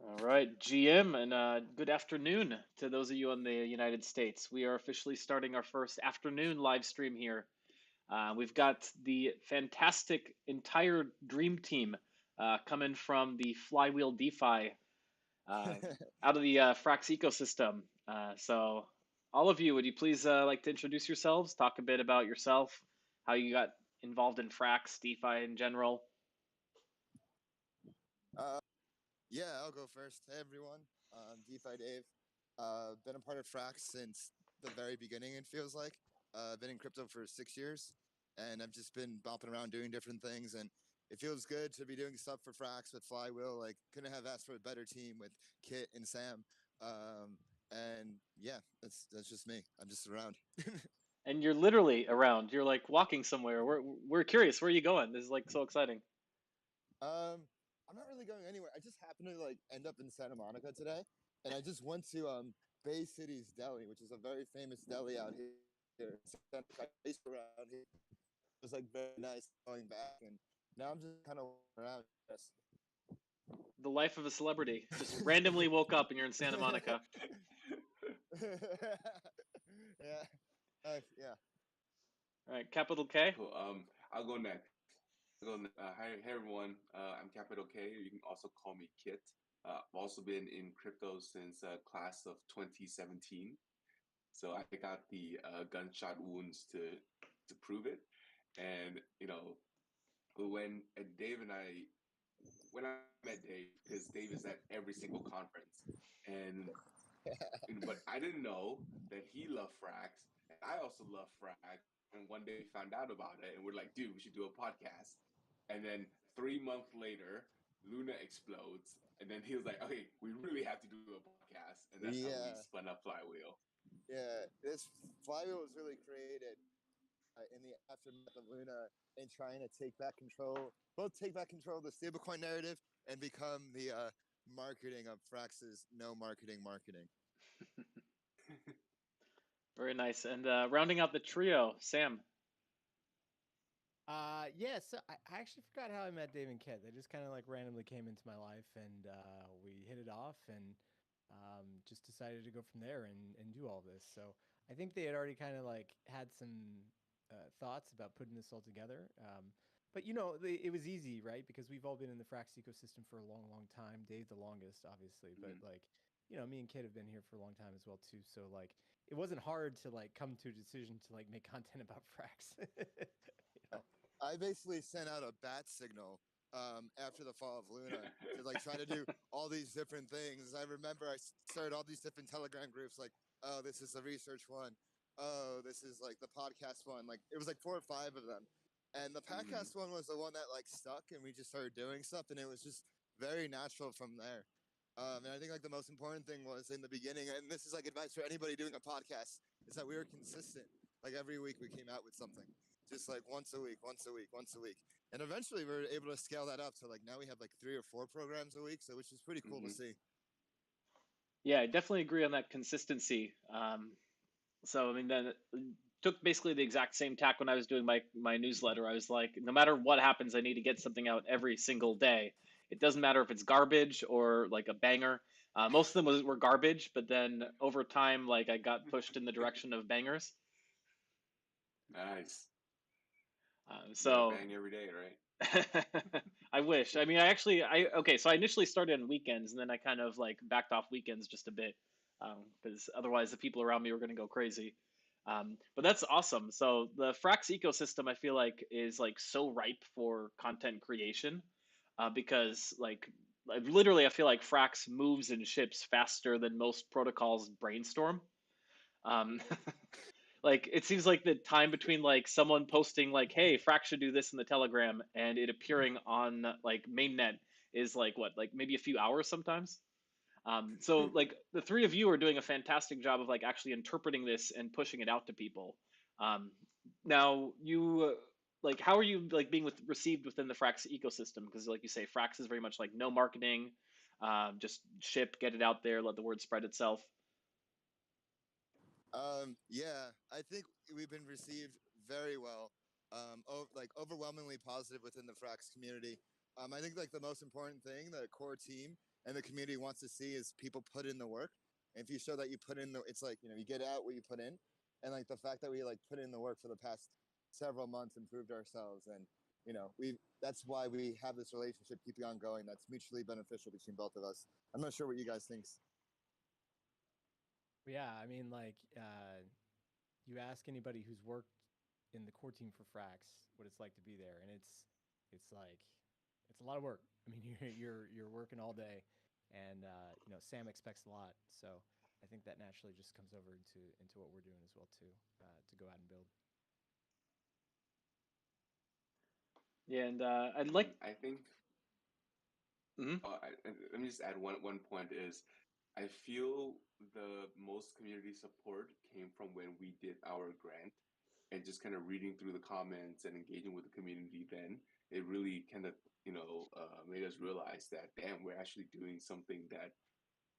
All right, GM, and good afternoon to those of you in the United States. We are officially starting our first afternoon live stream here. We've got the fantastic entire dream team coming from the Flywheel DeFi uh, out of the Frax ecosystem. So, all of you, would you please like to introduce yourselves, talk a bit about yourself, how you got involved in Frax, DeFi in general? Uh, yeah, I'll go first. Hey everyone, DeFi Dave. Been a part of Frax since the very beginning. It feels like been in crypto for 6 years, and I've just been bopping around doing different things. And it feels good to be doing stuff for Frax with Flywheel. Like, couldn't have asked for a better team with Kit and Sam. Um, and yeah, that's just me. I'm just around. And you're literally around. You're like walking somewhere. We're curious. Where are you going? This is like so exciting. I'm not really going anywhere. I just happened to like end up in Santa Monica today, and I just went to Bay City's Deli, which is a very famous deli out here. I used to around here. It was like very nice going back, and now I'm just kind of around. Yes. The life of a celebrity. Just randomly woke up and you're in Santa Monica. Yeah. Yeah. All right, capital K. Cool. I'll go next. Hi everyone. I'm Capital K. You can also call me Kit. I've also been in crypto since class of 2017. So I got the gunshot wounds to prove it. And when Dave and I when I met Dave, because Dave is at every single conference, and but I didn't know that he loved Frax, and I also love Frax. And one day we found out about it, and we're like, dude, we should do a podcast. And then 3 months later, Luna explodes, and then he was like, okay, we really have to do a podcast, and that's how we Yeah. spun up Flywheel. Yeah. This flywheel was really created in the aftermath of Luna and trying to take back control, both take back control of the stablecoin narrative and become the marketing of Frax's no marketing. Very nice. And rounding out the trio, Sam. Yeah, so I actually forgot how I met Dave and Kit. They just kind of like randomly came into my life and we hit it off and just decided to go from there and do all this. So I think they had already kind of like had some thoughts about putting this all together. But it was easy, right? Because we've all been in the Frax ecosystem for a long, long time. Dave the longest, obviously, but Mm-hmm. like, me and Kit have been here for a long time as well too. So like, it wasn't hard to like come to a decision to like make content about Frax. I basically sent out a bat signal after the fall of Luna to like try to do all these different things. I remember I started all these different Telegram groups like, oh, this is the research one. Oh, this is like the podcast one. Like it was like 4 or 5 of them. And the Mm-hmm. podcast one was the one that like stuck and we just started doing stuff and it was just very natural from there. And I think like the most important thing was in the beginning, and this is like advice for anybody doing a podcast, is that we were consistent. Like every week we came out with something just like once a week, once a week, once a week. And eventually we were able to scale that up. So like now we have like 3 or 4 programs a week. So which is pretty cool to Mm-hmm. see. Yeah, I definitely agree on that consistency. So I mean, then it took basically the exact same tack when I was doing my newsletter. I was like, no matter what happens, I need to get something out every single day. It doesn't matter if it's garbage or like a banger. Most of them were garbage, but then over time, like I got pushed in the direction of bangers. Nice. You gotta So bang every day, right? I wish. I mean, okay. So I initially started on weekends, and then I kind of like backed off weekends just a bit, because otherwise the people around me were going to go crazy. But that's awesome. So the Frax ecosystem, I feel like, is like so ripe for content creation, because literally, I feel like Frax moves and ships faster than most protocols brainstorm. Um, like it seems like the time between like someone posting like, "Hey, Frax should do this" in the Telegram and it appearing on like mainnet is like what, like maybe a few hours sometimes. So like the three of you are doing a fantastic job of like actually interpreting this and pushing it out to people. Um, now you like how are you like being received within the Frax ecosystem? Because like you say, Frax is very much like no marketing, just ship, get it out there, let the word spread itself. Yeah, I think we've been received very well, like overwhelmingly positive within the Frax community. I think like the most important thing, the core team and the community wants to see is people put in the work. And if you show that you put in the, it's like, you get out what you put in, and like the fact that we like put in the work for the past several months and proved ourselves, and that's why we have this relationship keeping on going. That's mutually beneficial between both of us. I'm not sure what you guys think. Yeah, I mean, like, you ask anybody who's worked in the core team for Frax what it's like to be there, and it's like it's a lot of work. I mean, you're working all day, and Sam expects a lot, so I think that naturally just comes over into what we're doing as well too, to go out and build. Yeah, and I'd like. I think Mhm. let me just add one point is I feel the most community support came from when we did our grant and just kind of reading through the comments and engaging with the community. Then it really kind of made us realize that damn, we're actually doing something that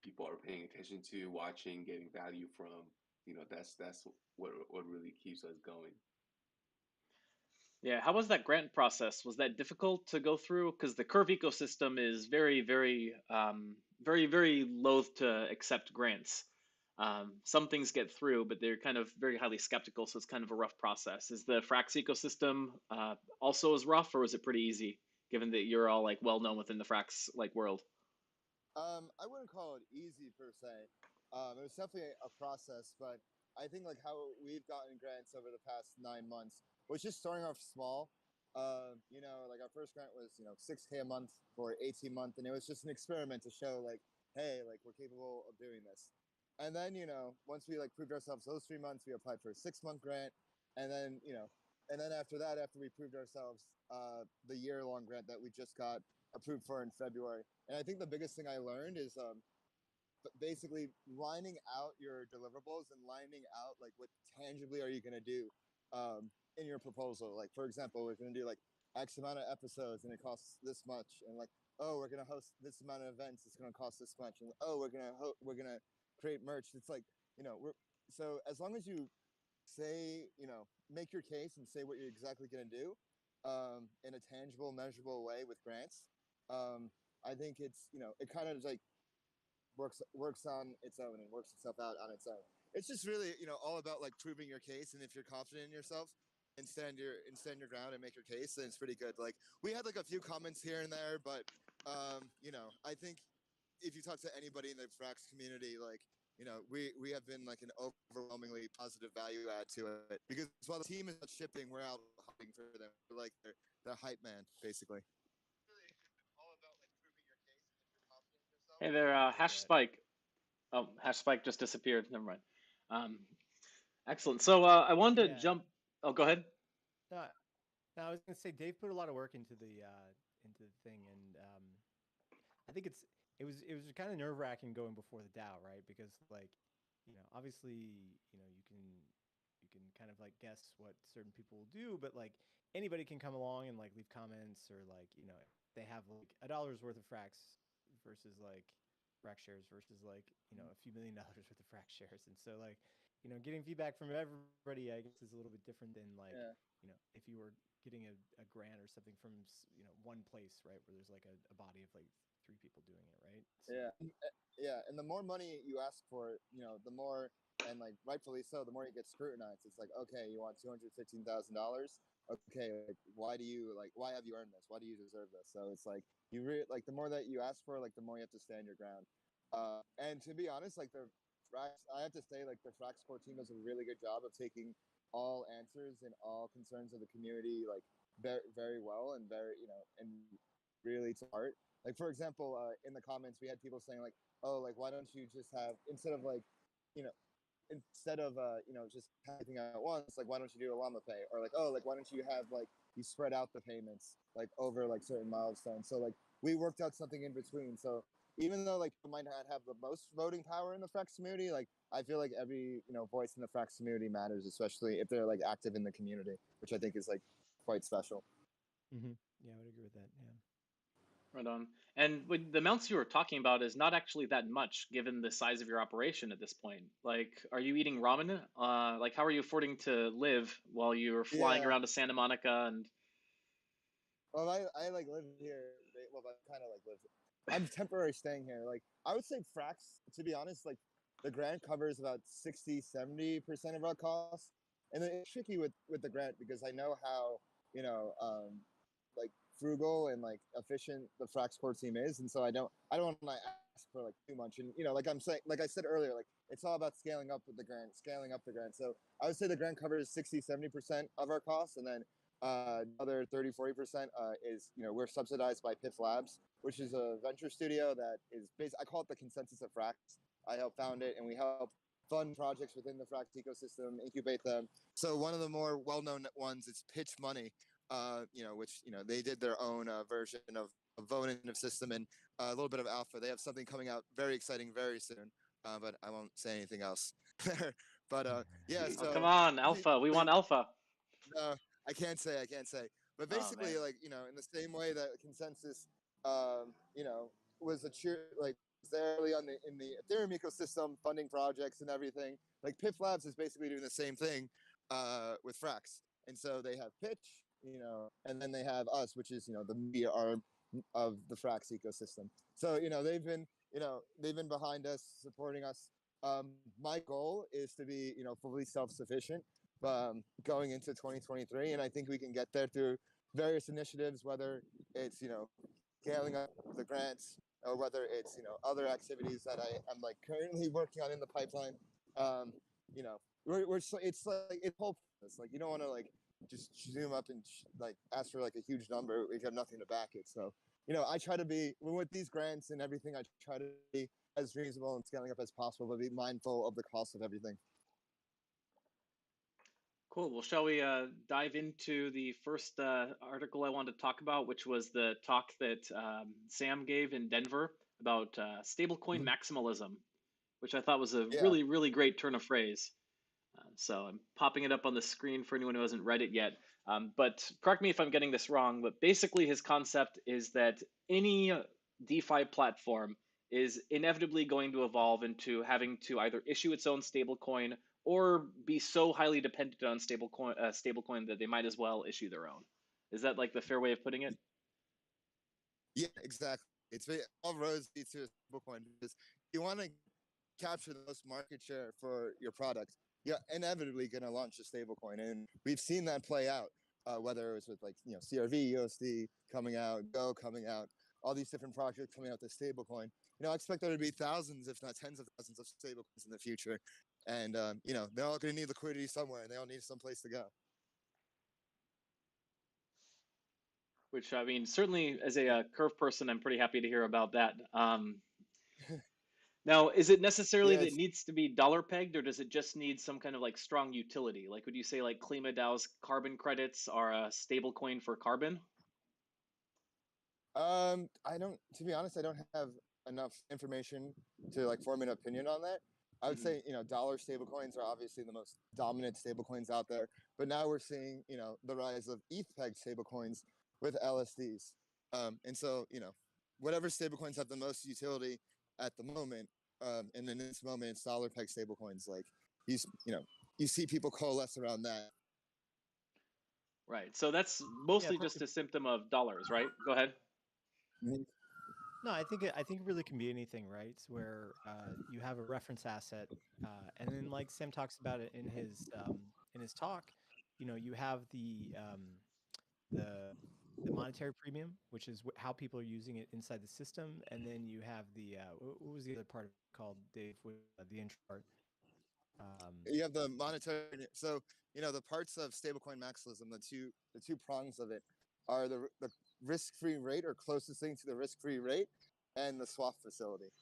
people are paying attention to, watching, getting value from. That's what really keeps us going. Yeah, how was that grant process? Was that difficult to go through? Because the Curve ecosystem is very, very, very, very loath to accept grants. Some things get through, but they're kind of very highly skeptical, so it's kind of a rough process. Is the Frax ecosystem also as rough, or was it pretty easy, given that you're all like well known within the Frax like world? I wouldn't call it easy per se. It was definitely a process, but I think like how we've gotten grants over the past 9 months was just starting off small. Like our first grant was 6K a month for 18 months, and it was just an experiment to show like, hey, like we're capable of doing this. And then once we like proved ourselves those 3 months, we applied for a 6 month grant, and then after that, after we proved ourselves, the year-long grant that we just got approved for in February. And I think the biggest thing I learned is basically lining out your deliverables and lining out like what tangibly are you going to do in your proposal. Like for example, we're going to do like X amount of episodes and it costs this much, and like, oh, we're going to host this amount of events, it's going to cost this much, and oh, we're going to create merch. It's like we're so as long as you say make your case and say what you're exactly going to do in a tangible, measurable way with grants. I think it's it kind of like works on its own and works itself out on its own. It's just really all about like proving your case, and if you're confident in yourself and stand your ground and make your case, then it's pretty good. Like we had like a few comments here and there, but I think if you talk to anybody in the Frax community, like we have been like an overwhelmingly positive value add to it, because while the team is not shipping, we're out hunting for them. We're like their hype man, basically. Really, all about like proving your case, and if you're confident in yourself. Hey there, I hear Hash that. Spike. Oh, Hash Spike just disappeared. Never mind. Um, Excellent. So I wanted to Yeah. jump. Oh, go ahead. No, no, I was gonna say Dave put a lot of work into the thing, and I think it was kind of nerve wracking going before the DAO, right? Because like, obviously, you can kind of like guess what certain people will do, but like anybody can come along and like leave comments, or like they have like $1's worth of Frax versus like Frax shares versus like a few $1 million worth of Frax shares, and so like getting feedback from everybody, I guess, is a little bit different than like Yeah. if you were getting a grant or something from one place, right, where there's like a body of like three people doing it, right? So, Yeah, and the more money you ask for, the more, and like rightfully so, the more you get scrutinized. It's like, okay, you want $215,000. Okay, like why have you earned this? Why do you deserve this? So it's like like the more that you ask for, like the more you have to stand your ground. And to be honest, like I have to say, like the Frax core team does a really good job of taking all answers and all concerns of the community like very, very well, and very and really to heart. Like for example, in the comments we had people saying like, oh, like why don't you just have, instead of like you know just everything at once, like why don't you do a llama pay, or like, oh, like why don't you have like you spread out the payments like over like certain milestones. So like we worked out something in between. So even though like you might not have the most voting power in the Frax community, like I feel like every voice in the Frax community matters, especially if they're like active in the community, which I think is like quite special. yeah, I would agree with that. Yeah. Right on. And with the amounts you were talking about is not actually that much given the size of your operation at this point. Like, are you eating ramen? Like, how are you affording to live while you're flying Yeah. around to Santa Monica and? Well, I like live here. Well, I kind of like live I'm temporarily staying here. Like I would say Frax, to be honest, like the grant covers about 60-70% of our costs. And then it's tricky with the grant because I know how, you know, like frugal and like efficient the Frax core team is. And so I don't want to ask for like too much. And you know, like I'm saying, like I said earlier, like it's all about scaling up with the grant, scaling up the grant. So I would say the grant covers 60-70% of our costs, and then other 30-40% is, you know, we're subsidized by PIF Labs, which is a venture studio that is based. I call it the consensus of Frax. I help found it, and we help fund projects within the Frax ecosystem, incubate them. So one of the more well-known ones is Pitch Money, you know, which, you know, they did their own version of a voting system and a little bit of alpha. They have something coming out very exciting very soon, but I won't say anything else. But yeah, Oh, come so on, Alpha. We want Alpha. no, I can't say. I can't say. But Oh basically, man. like, you know, in the same way that consensus, you know, was a cheer, like was there early on in the Ethereum ecosystem, funding projects and everything. Like Piff Labs is basically doing the same thing with Frax, and so they have Pitch, you know, and then they have us, which is, you know, the media arm of the Frax ecosystem. So you know they've been behind us, supporting us. My goal is to be, you know, fully self sufficient going into 2023, and I think we can get there through various initiatives, whether it's, you know, scaling up the grants or whether it's, you know, other activities that I'm like currently working on in the pipeline. Um, you know, it's like it's whole. It's like you don't want to like just zoom up and like ask for like a huge number if you have nothing to back it. So you know, I try to be with these grants and everything. I try to be as reasonable and scaling up as possible, but be mindful of the cost of everything. Cool. Well, shall we dive into the first article I wanted to talk about, which was the talk that Sam gave in Denver about stablecoin Mhm. maximalism, which I thought was a Yeah. really, really great turn of phrase. So I'm popping it up on the screen for anyone who hasn't read it yet. But correct me if I'm getting this wrong, but basically his concept is that any DeFi platform is inevitably going to evolve into having to either issue its own stablecoin or be so highly dependent on stablecoin that they might as well issue their own. Is that like the fair way of putting it? Yeah, exactly. All roads lead to a stablecoin because you want to capture the most market share for your product. You're inevitably going to launch a stablecoin, and we've seen that play out. Whether it was with like, you know, CRV, USD coming out, Go coming out, all these different projects coming out with stablecoin. You know, I expect there to be thousands, if not tens of thousands, of stablecoins in the future, and you know, they're all going to need liquidity somewhere, and they all need some place to go. Which I mean, certainly as a curve person, I'm pretty happy to hear about that. Now, is it necessarily Yeah, that it it's needs to be dollar pegged, or does it just need some kind of like strong utility? Like, would you say like KlimaDAO's carbon credits are a stable coin for carbon? I don't. To be honest, I don't have enough information to like form an opinion on that. I would Hmm. say, you know, dollar stablecoins are obviously the most dominant stablecoins out there, but now we're seeing, you know, the rise of ETH pegged stablecoins with LSDs. And so, you know, whatever stablecoins have the most utility at the moment, and in this moment, it's dollar pegged stablecoins. Like you know, you see people coalesce around that. Right. So that's Yeah, mostly just a symptom of dollars, right? Go ahead. Mhm. no, I think it really can be anything, right? It's where you have a reference asset, and then like Sam talks about it in his talk, you know, you have the the monetary premium, which is how people are using it inside the system, and then you have the what was the other part called, Dave, with the intro part? You have the monetary. So you know the parts of stablecoin maximalism. The two prongs of it are the risk free rate or closest thing to the risk free rate, and the swap facility.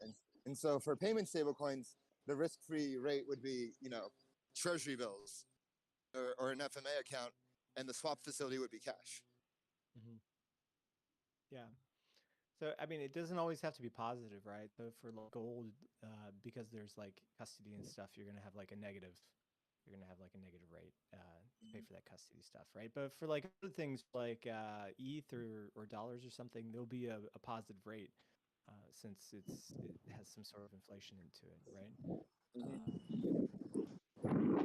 And and so for payment stablecoins, the risk free rate would be, you know, treasury bills or an FMA account, and the swap facility would be cash. Mhm. Yeah. So I mean, it doesn't always have to be positive, right? So for like gold, because there's like custody and stuff, you're gonna have like a negative rate to pay for that custody stuff, right? But for like other things like ETH or dollars or something, there'll be a positive rate since it has some sort of inflation into it, right? Mm-hmm. Um,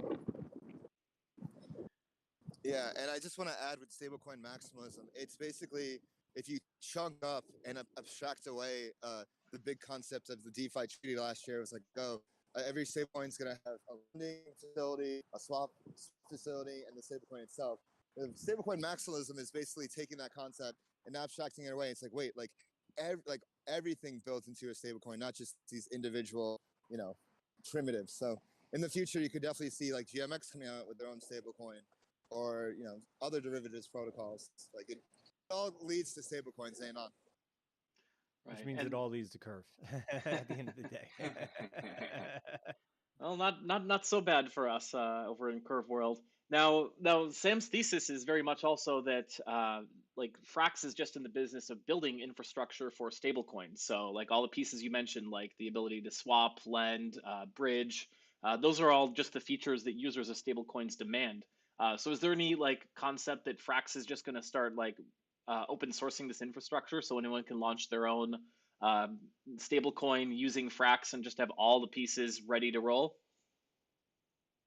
Yeah, and I just want to add with stablecoin maximalism, it's basically if you chunk up and abstract away the big concept of the DeFi treaty last year, it was like, oh, every stablecoin is going to have a lending facility, a swap facility, and the stablecoin itself. The stablecoin maximalism is basically taking that concept and abstracting it away. It's like, wait, like everything built into a stablecoin, not just these individual, primitives. So in the future, you could definitely see like GMX coming out with their own stablecoin, or other derivatives protocols. Like it all leads to stablecoins and on. Which Right. means it all leads to curve at the end of the day. Well, not so bad for us over in Curve World. Now, Sam's thesis is very much also that like Frax is just in the business of building infrastructure for stablecoins. So, like all the pieces you mentioned, like the ability to swap, lend, bridge, those are all just the features that users of stablecoins demand. So, is there any like concept that Frax is just going to start like open sourcing this infrastructure so anyone can launch their own um, stablecoin using Frax and just have all the pieces ready to roll?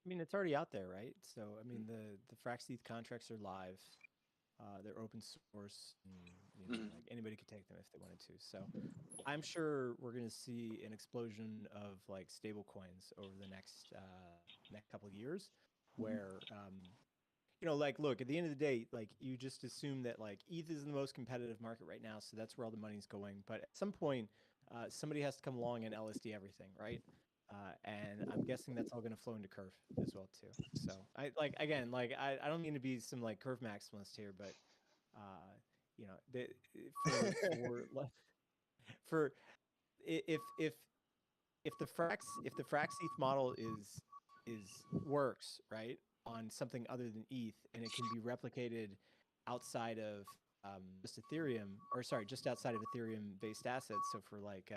I mean, it's already out there, right? So, I mean, the Frax ETH contracts are live. They're open source, and Mhm. like anybody could take them if they wanted to. So, I'm sure we're going to see an explosion of like stable coins over the next couple of years, where like look, at the end of the day, like you just assume that like ETH is the most competitive market right now, so that's where all the money's going. But at some point, somebody has to come along and LSD everything, right? And I'm guessing that's all going to flow into Curve as well too. So I like again, like I don't mean to be some like Curve maximalist here, but the, for if the Frax ETH model is works right on something other than ETH, and it can be replicated outside of just Ethereum, or sorry, just outside of Ethereum based assets. So for like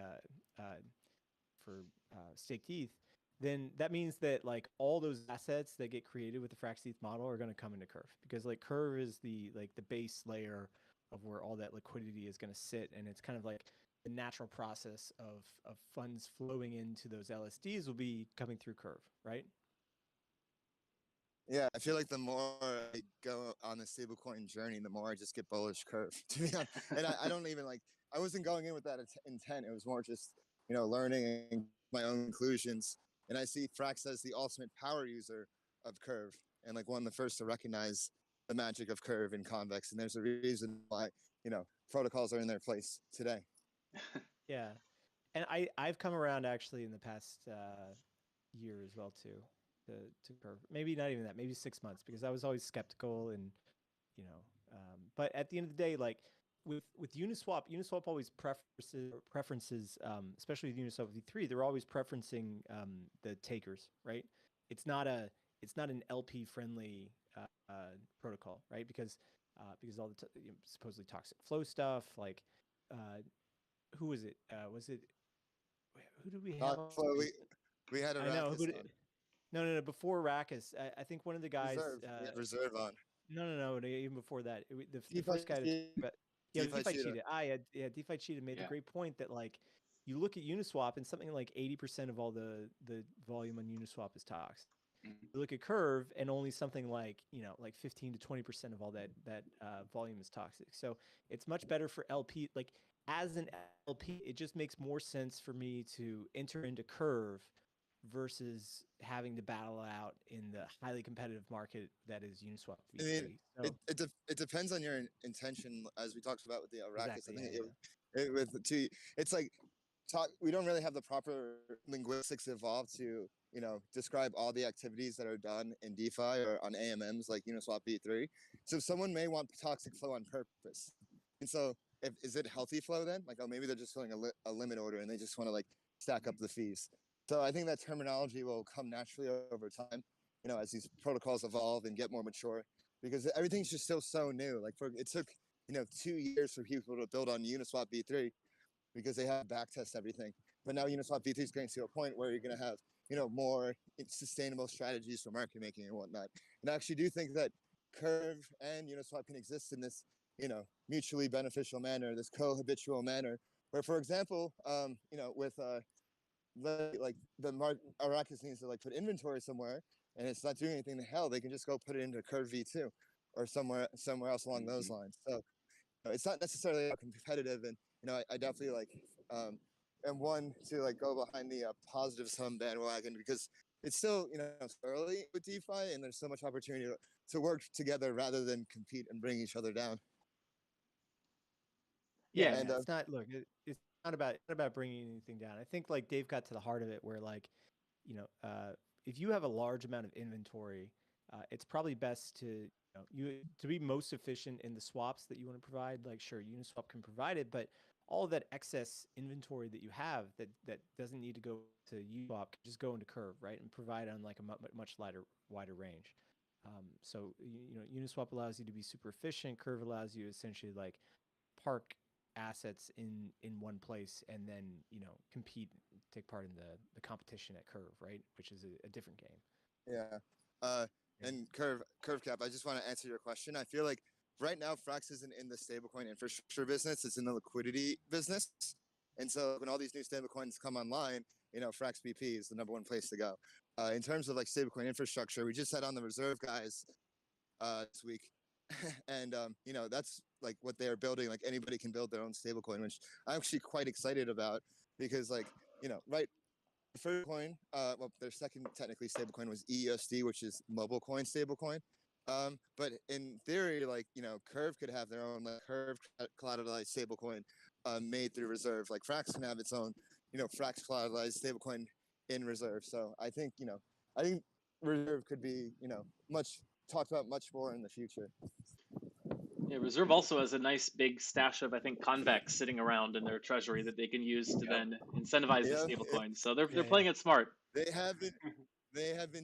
staked ETH, then that means that like all those assets that get created with the Frax ETH model are going to come into Curve, because like Curve is the base layer of where all that liquidity is going to sit, and it's kind of like the natural process of funds flowing into those LSDs will be coming through Curve, right? Yeah, I feel like the more I go on the stablecoin journey, the more I just get bullish curve. To be honest, and I don't even like. I wasn't going in with that intent. It was more just learning and my own conclusions. And I see Frax as the ultimate power user of curve, and like one of the first to recognize the magic of curve and convex. And there's a reason why protocols are in their place today. Yeah, and I've come around actually in the past year as well too to Curve. Maybe not even that. Maybe 6 months, because I was always skeptical, and but at the end of the day, like with Uniswap always preferences, especially with Uniswap v3, they're always preferencing the takers, right? It's not an LP friendly protocol, right? Because all the supposedly toxic flow stuff, like who was it? Was it who did we have? So we had a I know, Arrakis on no. Before Arrakis, I think one of the guys. reserve. We had reserve on. No. Even before that, the DeFi first guy to talk about, DeFi DeFi Cheetah. Cheetah. DeFi Cheetah made the Yeah. great point that like you look at Uniswap and something like 80% of all the volume on Uniswap is toxic. Mhm. You look at Curve and only something like like 15 to 20% of all that volume is toxic. So it's much better for LP. Like as an LP, it just makes more sense for me to enter into Curve versus having to battle out in the highly competitive market that is Uniswap I V3. mean, So it depends on your intention, as we talked about with the Arrakis. exactly, I think yeah. with the two, it's like we don't really have the proper linguistics evolved to describe all the activities that are done in DeFi or on AMMs like Uniswap V3. So someone may want toxic flow on purpose, and so is it healthy flow then? Like, oh, maybe they're just filling a limit order and they just want to like stack up the fees. So I think that terminology will come naturally over time, as these protocols evolve and get more mature, because everything's just still so new. Like it took 2 years for people to build on Uniswap V3 because they have back test everything. But now Uniswap V3 is getting to a point where you're going to have more sustainable strategies for market making and whatnot. And I actually do think that Curve and Uniswap can exist in this mutually beneficial manner, this co-habitual manner, where, for example, with like Arrakis needs to like put inventory somewhere and it's not doing anything to hell, they can just go put it into Curve V2 or somewhere else along those lines. So it's not necessarily competitive, and I definitely like am one to like go behind the positive sum bandwagon because it's still it's early with DeFi, and there's so much opportunity to work together rather than compete and bring each other down. Yeah, And it's not. Look, it's not about bringing anything down. I think like Dave got to the heart of it, where like, you know, if you have a large amount of inventory, it's probably best to be most efficient in the swaps that you want to provide. Like, sure, Uniswap can provide it, but all of that excess inventory that you have that doesn't need to go to Uniswap can just go into Curve, right, and provide on like a much wider range. So Uniswap allows you to be super efficient. Curve allows you to essentially like park assets in one place and then compete, take part in the competition at Curve, right, which is a different game. Yeah. And curve cap, I just want to answer your question. I feel like right now Frax isn't in the stablecoin infrastructure business, it's in the liquidity business. And so when all these new stablecoins come online, Frax BP is the number one place to go. In terms of like stablecoin infrastructure, we just had on the reserve guys this week. And that's like what they're building. Like anybody can build their own stablecoin, which I'm actually quite excited about because like right, the first coin, well, their second technically stablecoin was EUSD, which is mobile coin stablecoin. But in theory, like Curve could have their own like Curve collateralized stablecoin made through Reserve. Like Frax can have its own, Frax collateralized stablecoin in Reserve. So I think Reserve could be much talked about much more in the future. Yeah, Reserve also has a nice big stash of, I think, convex sitting around in their treasury that they can use to then incentivize the Yeah, stablecoin. So they're Yeah, playing it smart. they have been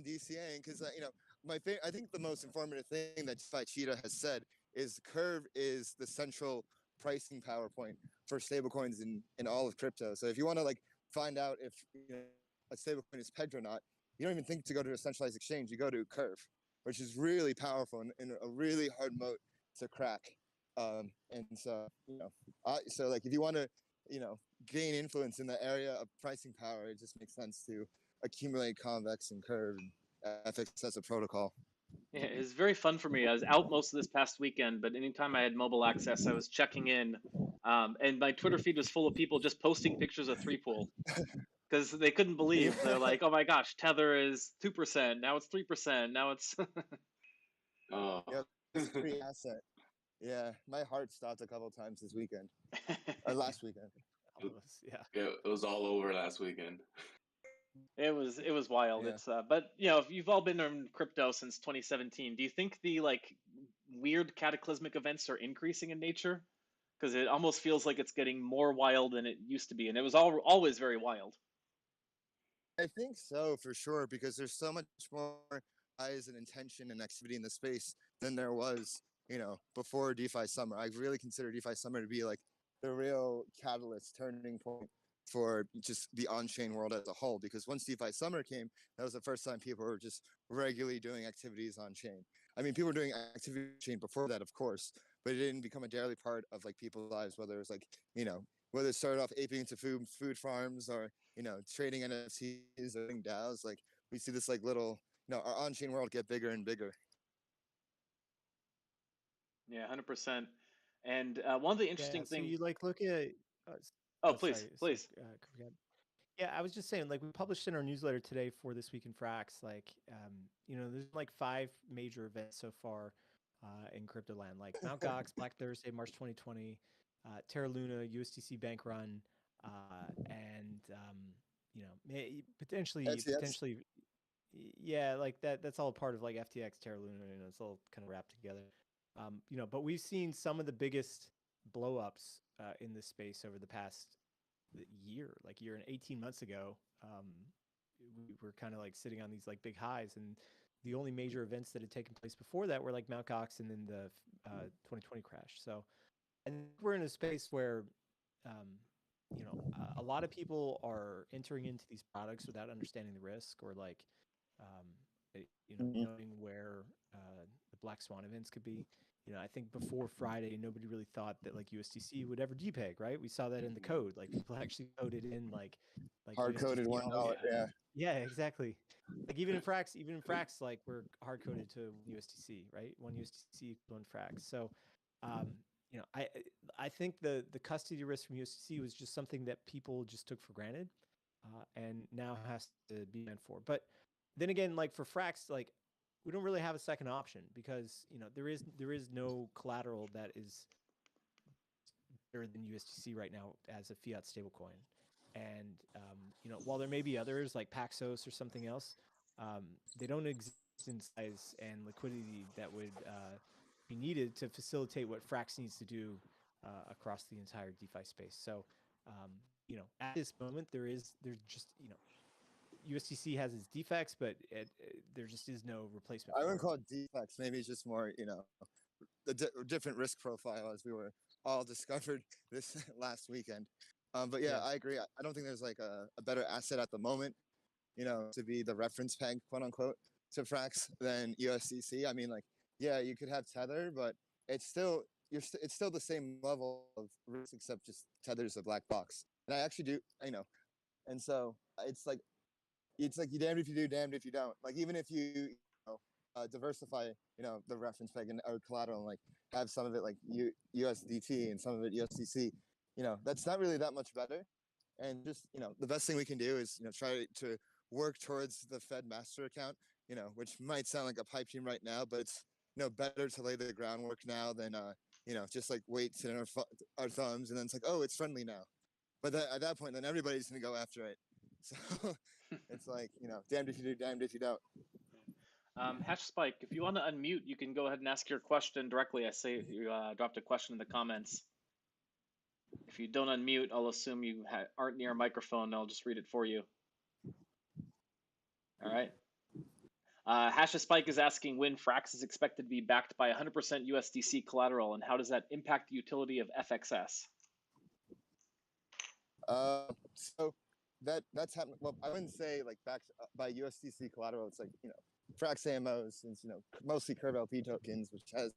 DCAing because I think the most informative thing that DeFi Cheetah has said is Curve is the central pricing power point for stablecoins in all of crypto. So if you want to like find out if a stablecoin is pegged or not, you don't even think to go to a centralized exchange. You go to Curve, which is really powerful and a really hard moat to crack. And so so like if you want to gain influence in the area of pricing power, it just makes sense to accumulate convex and curve and FX as a protocol. Yeah, it was very fun for me. I was out most of this past weekend, but anytime I had mobile access, I was checking in. And my Twitter feed was full of people just posting pictures of three pool because they couldn't believe. They're like, "Oh my gosh, Tether is 2%. Now it's 3%. Now it's." Oh. Yeah, it's a free asset. Yeah, my heart stopped a couple times this weekend or last weekend. all of us, yeah. Yeah, it was all over last weekend. It was wild. Yeah. It's but if you've all been in crypto since 2017, do you think the like weird cataclysmic events are increasing in nature? Because it almost feels like it's getting more wild than it used to be, and it was always very wild. I think so for sure because there's so much more eyes and intention and activity in the space than there was, before DeFi Summer. I really consider DeFi Summer to be like the real catalyst, turning point for just the on-chain world as a whole. Because once DeFi Summer came, that was the first time people were just regularly doing activities on chain. I mean, people were doing activity on chain before that, of course, but it didn't become a daily part of like people's lives. Whether it was like whether it started off aping into food farms or trading NFTs or doing DAOs, like we see this like little, our on-chain world get bigger and bigger. Yeah, 100%. And one of the Yeah, interesting so things. you like look at Oh, oh, sorry, please, please. yeah, I was just saying, like we published in our newsletter today for This Week in Frax, like there's like 5 major events so far in crypto land, like Mt. Gox, Black Thursday, March 2020, Terra Luna, USDC Bank Run, and potentially, yeah, like that's all part of like FTX, Terra Luna, it's all kind of wrapped together. But we've seen some of the biggest blow ups in this space over the past year and 18 months ago. We were kind of like sitting on these like big highs, and the only major events that had taken place before that were like Mt. Gox and then the 2020 crash. So, and we're in a space where, a lot of people are entering into these products without understanding the risk or like, knowing where the black swan events could be. I think before Friday, nobody really thought that like USDC would ever depeg, right? We saw that in the code. Like people actually coded in like Hard coded USDC. $1. Yeah. Yeah, exactly. Like even in Frax, like we're hard coded to USDC, right? One USDC equal in Frax. So, I think the custody risk from USDC was just something that people just took for granted, and now has to be meant for. But then again, like for Frax, like we don't really have a second option because there is no collateral that is better than USDC right now as a fiat stablecoin. And while there may be others like Paxos or something else, they don't exist in size and liquidity that would be needed to facilitate what Frax needs to do across the entire DeFi space. So, at this moment, there's just USDC has its defects, but there just is no replacement. I for wouldn't it. call it defects. Maybe it's just more, the different risk profile as we were all discovered this last weekend. But yeah, Yes. I agree. I don't think there's like a better asset at the moment, to be the reference peg, quote unquote, to Frax than USDC. I mean, like, yeah, you could have Tether, but it's still it's still the same level of risk, except just Tether's a black box. And I actually do, and so it's like you damned if you do, damned if you don't. Like even if you diversify, the reference peg and or collateral, and like have some of it like USDT and some of it USDC, that's not really that much better. And just the best thing we can do is try to work towards the Fed master account, which might sound like a pipe dream right now, but it's better to lay the groundwork now than just like wait to our thumbs and then it's like, oh, it's friendly now. But at that point, then everybody's gonna go after it. So it's like damned if you do, damned if you don't. Hash Spike, if you want to unmute, you can go ahead and ask your question directly. I say you dropped a question in the comments. If you don't unmute, I'll assume you aren't near a microphone. I'll just read it for you. All right. Hash Spike is asking when Frax is expected to be backed by 100% USDC collateral, and how does that impact the utility of FXS? So that's happening. Well, I wouldn't say like backed by USDC collateral. It's like Frax AMOs, since mostly crv.lp tokens, which has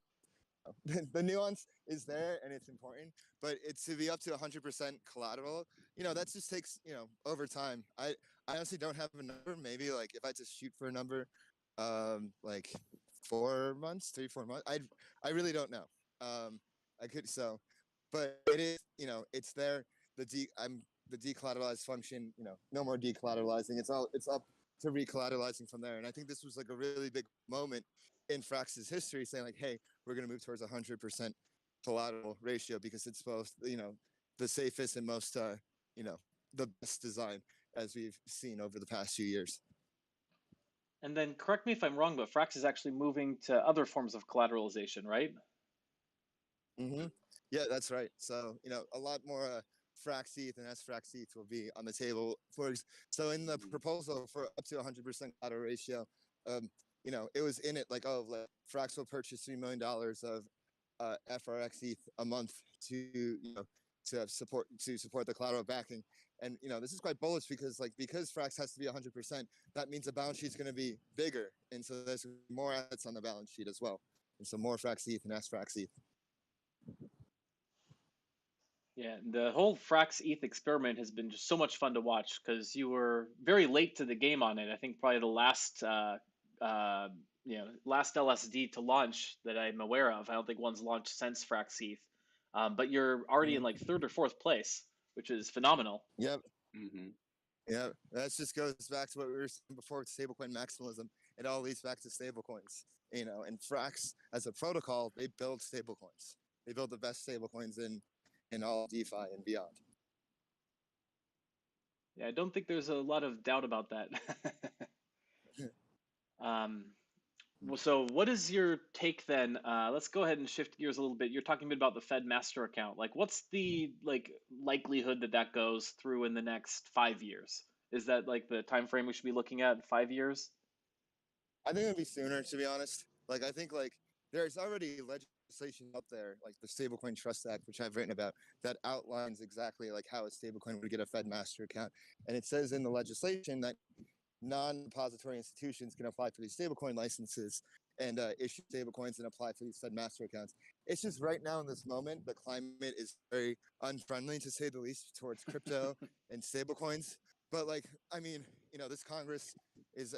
the nuance is there and it's important, but it's to be up to 100% collateral. That just takes over time. I honestly don't have a number. Maybe like if I just shoot for a number, like 4 months, 3-4 months. I really don't know. I could but it is it's there. I'm the decollateralized function. No more decollateralizing. It's up to recollateralizing from there. And I think this was like a really big moment in Frax's history, saying like, hey, we're going to move towards 100% collateral ratio because it's both the safest and most the best design as we've seen over the past few years. And then correct me if I'm wrong, but Frax is actually moving to other forms of collateralization, right? Mm-hmm. Yeah, that's right. So a lot more Frax ETH and sFrax ETH will be on the table so in the proposal for up to 100% collateral ratio, it was in it like, oh, Frax will purchase $3 million of FRX ETH a month to support the collateral backing. And this is quite bullish because Frax has to be 100%. That means the balance sheet's going to be bigger, and so there's more assets on the balance sheet as well, and so more Frax ETH and sFrax ETH. Yeah, the whole Frax ETH experiment has been just so much fun to watch because you were very late to the game on it. I think probably the last last LSD to launch that I'm aware of. I don't think one's launched since Frax ETH, but you're already in like third or fourth place, which is phenomenal. Yep. Mm-hmm. Yeah, that just goes back to what we were saying before with stablecoin maximalism. It all leads back to stablecoins. And Frax as a protocol, they build stablecoins. They build the best stablecoins in all DeFi and beyond. Yeah, I don't think there's a lot of doubt about that. So what is your take then? Let's go ahead and shift gears a little bit. You're talking a bit about the Fed master account. Like, what's the likelihood that goes through in the next 5 years? Is that like the time frame we should be looking at? 5 years? I think it'll be sooner, to be honest. I think there's already legislation out there, like the Stablecoin Trust Act, which I've written about, that outlines exactly how a stablecoin would get a Fed master account. And it says in the legislation that non-depository institutions can apply for these stablecoin licenses and issue stablecoins and apply for these Fed master accounts. It's just right now in this moment, the climate is very unfriendly, to say the least, towards crypto and stablecoins. But this Congress is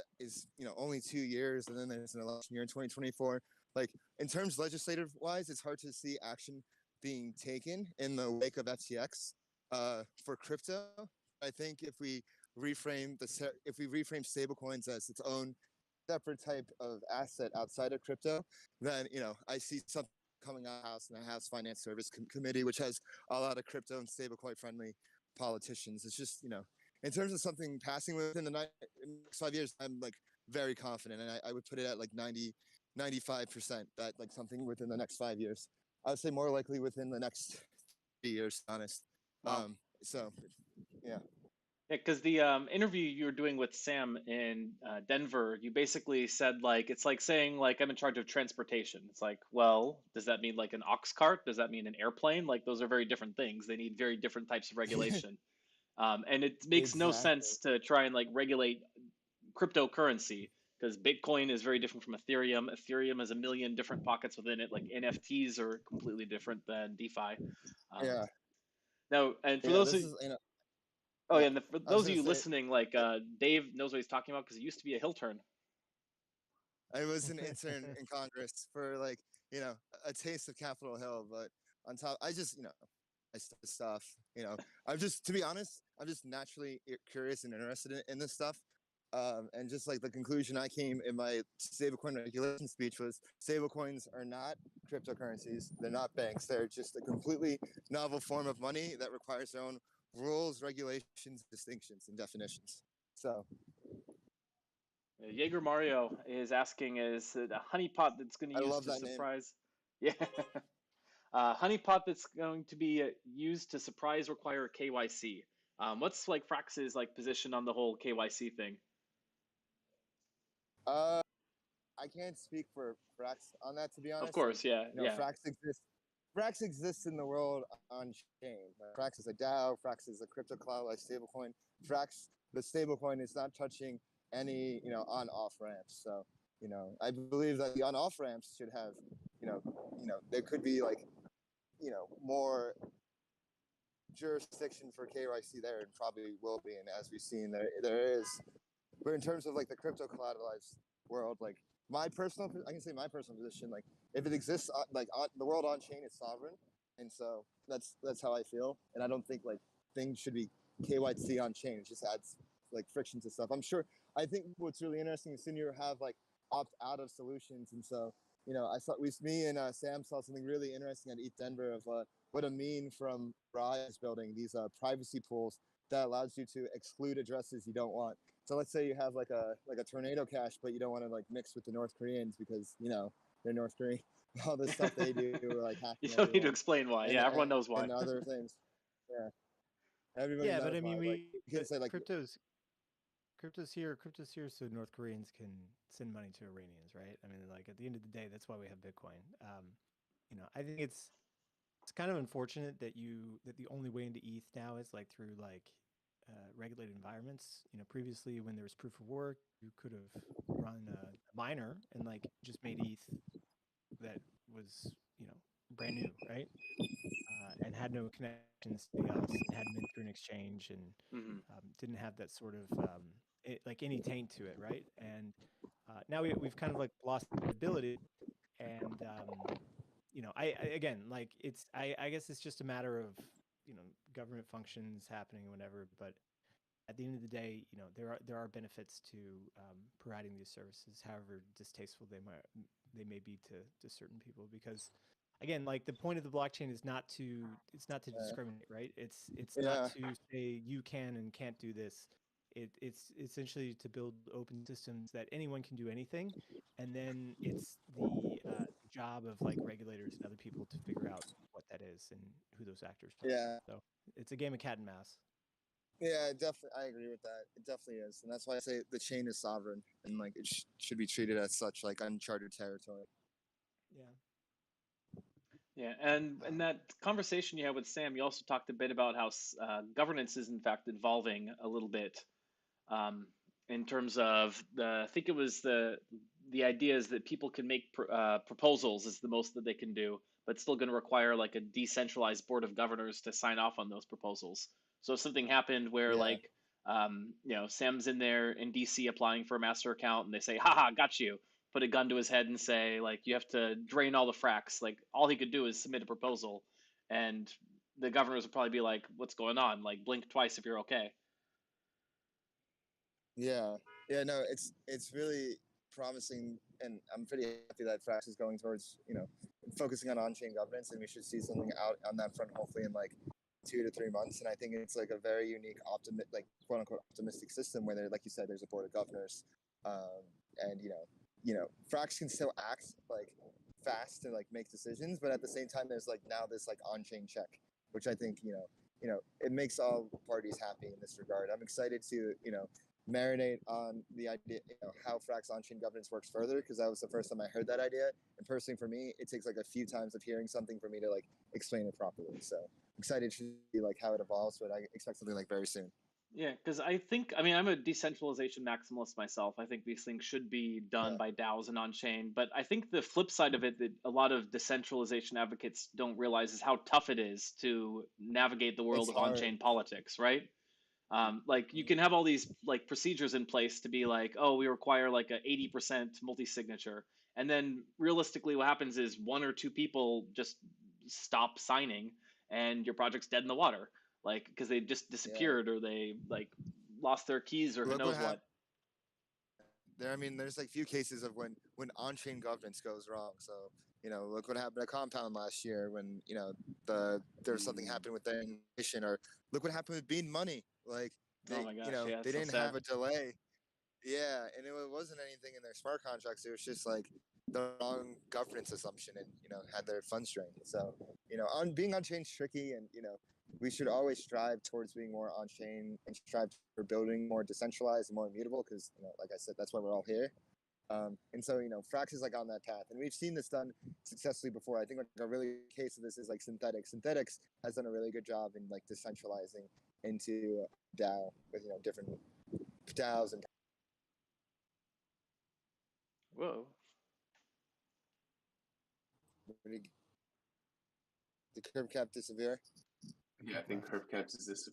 only 2 years, and then there's an election year in 2024. In terms legislative wise, it's hard to see action being taken in the wake of FTX for crypto. I think if we reframe stablecoins as its own separate type of asset outside of crypto, then I see something coming out of the House and the House Finance Service Committee, which has a lot of crypto and stablecoin friendly politicians. It's just in terms of something passing within the next 5 years, I'm like very confident, and I would put it at like 95% that like something within the next 5 years. I would say more likely within the next 3 years, honest. Wow. So yeah. Yeah, because the interview you were doing with Sam in Denver, you basically said like it's like saying like I'm in charge of transportation. It's like, well, does that mean like an ox cart? Does that mean an airplane? Like those are very different things. They need very different types of regulation, and it makes no Exactly. sense to try and like regulate cryptocurrency because Bitcoin is very different from Ethereum. Ethereum has a million different pockets within it. Like NFTs are completely different than DeFi. Um, Yeah. Now, and for Yeah. those This of is oh yeah. yeah, and for I was those of gonna you say listening, like Dave knows what he's talking about because it used to be a hill turn. I was an intern in Congress for like a taste of Capitol Hill, but on top, I just I stuff. I'm just to be honest, I'm just naturally curious and interested in this stuff. And just like the conclusion I came in my stablecoin regulation speech was stablecoins are not cryptocurrencies. They're not banks. They're just a completely novel form of money that requires their own rules, regulations, distinctions, and definitions. So Jaeger Mario is asking, is it a honeypot that's going to I use love to that name. surprise? Yeah. Honeypot that's going to be used to surprise require KYC. What's like Frax's like position on the whole KYC thing? Uh, I can't speak for Frax on that, to be Of honest. Like, course, yeah, yeah. Frax exists. Frax exists in the world on chain. Frax is a DAO. Frax is a crypto cloud like stablecoin. Frax, the stablecoin, is not touching any on-off ramps. So I believe that the on-off ramps should have there could be like more jurisdiction for KYC there, and probably will be. And as we've seen, there is. But in terms of like the crypto collateralized world, like I can say my personal position, like if it exists, the world on chain is sovereign, and so that's how I feel. And I don't think like things should be KYC on chain. It just adds like friction to stuff. I'm sure. I think what's really interesting is you have like opt out of solutions, and so me and Sam saw something really interesting at ETH Denver of what Amin from Rye is building these privacy pools that allows you to exclude addresses you don't want. So let's say you have like a tornado cache, but you don't want to like mix with the North Koreans because they're North Korean. All the stuff they do, like You hacking don't need to everyone, explain why. and Yeah, everyone knows why. and other things. Yeah, everybody Yeah, but knows I why. mean, Like you can but say like crypto's here, so North Koreans can send money to Iranians, right? I mean, like at the end of the day, that's why we have Bitcoin. I think it's kind of unfortunate that the only way into ETH now is like through like regulated environments. Previously when there was proof of work, you could have run a miner and like just made ETH that was brand new, right? And had no connections to anything else, and hadn't been through an exchange, and Hmm. didn't have that sort of like any taint to it, right? And now we've kind of like lost that ability, and I again like I guess it's just a matter of government functions happening or whatever, but at the end of the day, there are benefits to providing these services, however distasteful they may be to certain people, because again, like the point of the blockchain is not to discriminate, right? It's not yeah, to say you can and can't do this. It's essentially to build open systems that anyone can do anything, and then it's the job of like regulators and other people to figure out what that is and who those actors are. yeah. So it's a game of cat and mouse. Yeah, definitely. I agree with that. It definitely is, and that's why I say the chain is sovereign, and like it should be treated as such, like uncharted territory. Yeah. Yeah, and in that conversation you had with Sam, you also talked a bit about how governance is in fact evolving a little bit, um, in terms of I think it was the idea is that people can make proposals is the most that they can do, but still going to require like a decentralized board of governors to sign off on those proposals. So if something happened where Yeah, like Sam's in there in DC applying for a master account and they say, haha, got you, put a gun to his head and say like you have to drain all the fracks, like all he could do is submit a proposal, and the governors would probably be like, "What's going on? Like, blink twice if you're okay." Yeah, yeah, no, it's really promising, and I'm pretty happy that Frax is going towards focusing on on-chain governance, and we should see something out on that front hopefully in like 2 to 3 months. And I think it's like a very unique like quote unquote optimistic system where there, like you said, there's a board of governors, and Frax can still act like fast and like make decisions, but at the same time, there's like now this like on-chain check, which I think it makes all parties happy in this regard. I'm excited to marinate on the idea, how Frax on-chain governance works further, because that was the first time I heard that idea. And personally, for me, it takes like a few times of hearing something for me to like explain it properly. So excited to see like how it evolves, but I expect something like very soon. Yeah, because I mean, I'm a decentralization maximalist myself. I think these things should be done Yeah. by DAOs and on chain. But I think the flip side of it that a lot of decentralization advocates don't realize is how tough it is to navigate the world It's of on hard. chain politics, right? Like you can have all these like procedures in place to be like, oh, we require like a 80% multi-signature, and then realistically, what happens is one or two people just stop signing, and your project's dead in the water, like because they just Yeah. disappeared or they like lost their keys or who Look what knows happened what. there. I mean, there's like few cases of when on-chain governance goes wrong. So look what happened at Compound last year when there was something happened with their nation, or look what happened with Bean Money. Like Oh they my gosh, yeah, they it's so didn't sad. have a delay. Yeah, and it wasn't anything in their smart contracts. It was just like the wrong governance assumption, and had their funds drained. So on being on chain is tricky, and we should always strive towards being more on chain and strive for building more decentralized and more immutable, because like I said, that's why we're all here. And so Frax is like on that path, and we've seen this done successfully before. I think like a really good case of this is like Synthetics. Synthetics has done a really good job in like decentralizing into DAO with different DAOs and Whoa. the curb cap disappear. Yeah, I think curb caps is this.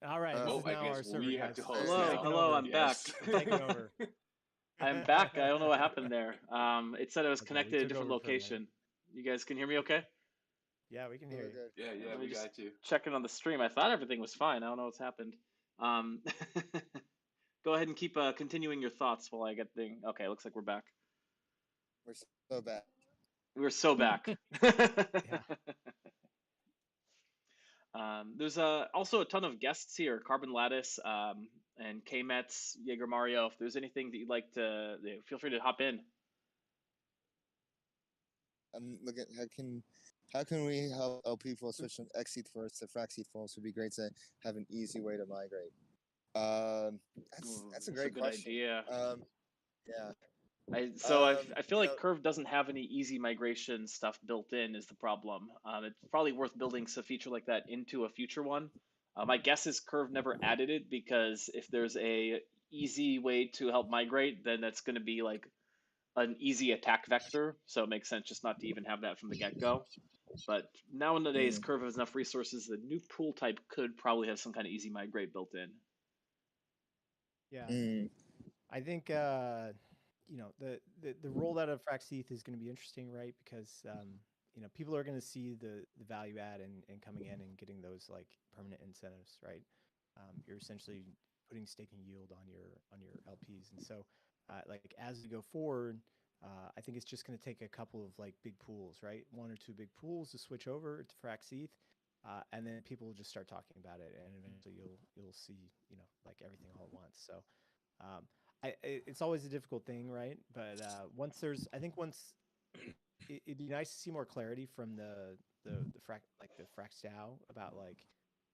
All right, this Oh, is I now guess our server, we guys. have to host Hello, now. hello, I'm back. Yes. Taking over. I'm back. I don't know what happened there. It said I was Okay, we connected to a took different over for a minute. location. You guys can hear me okay? Yeah, we can hear you. Good. Yeah, Let me we just got you. check in on the stream. I thought everything was fine. I don't know what's happened. Um, go ahead and keep continuing your thoughts while I get thing. Okay, looks like we're back. We're so bad. We're so back. Yeah. There's also a ton of guests here, Carbon Lattice, and K-Mets, Jaeger Mario. If there's anything that you'd like to, feel free to hop in. I'm looking. How can we help people switch from XETH first to Fraxeth first? Would be great to have an easy way to migrate. That's a great good question. idea. Yeah. I feel like Curve doesn't have any easy migration stuff built in is the problem. It's probably worth building a feature like that into a future one. My guess is Curve never added it because if there's a easy way to help migrate, then that's going to be like an easy attack vector. So it makes sense just not to even have that from the get-go. But nowadays, Curve has enough resources. The new pool type could probably have some kind of easy migrate built in. Yeah. I think the rollout of Fraxeth is going to be interesting, right? Because people are going to see the value add and coming in and getting those like permanent incentives, right? You're essentially putting staking yield on your LPs, and so like as we go forward, I think it's just going to take a couple of like big pools, right? One or two big pools to switch over to Fraxeth. And then people will just start talking about it, and eventually you'll see like everything all at once. So it's always a difficult thing, right? But once it'd be nice to see more clarity from the Frax DAO about like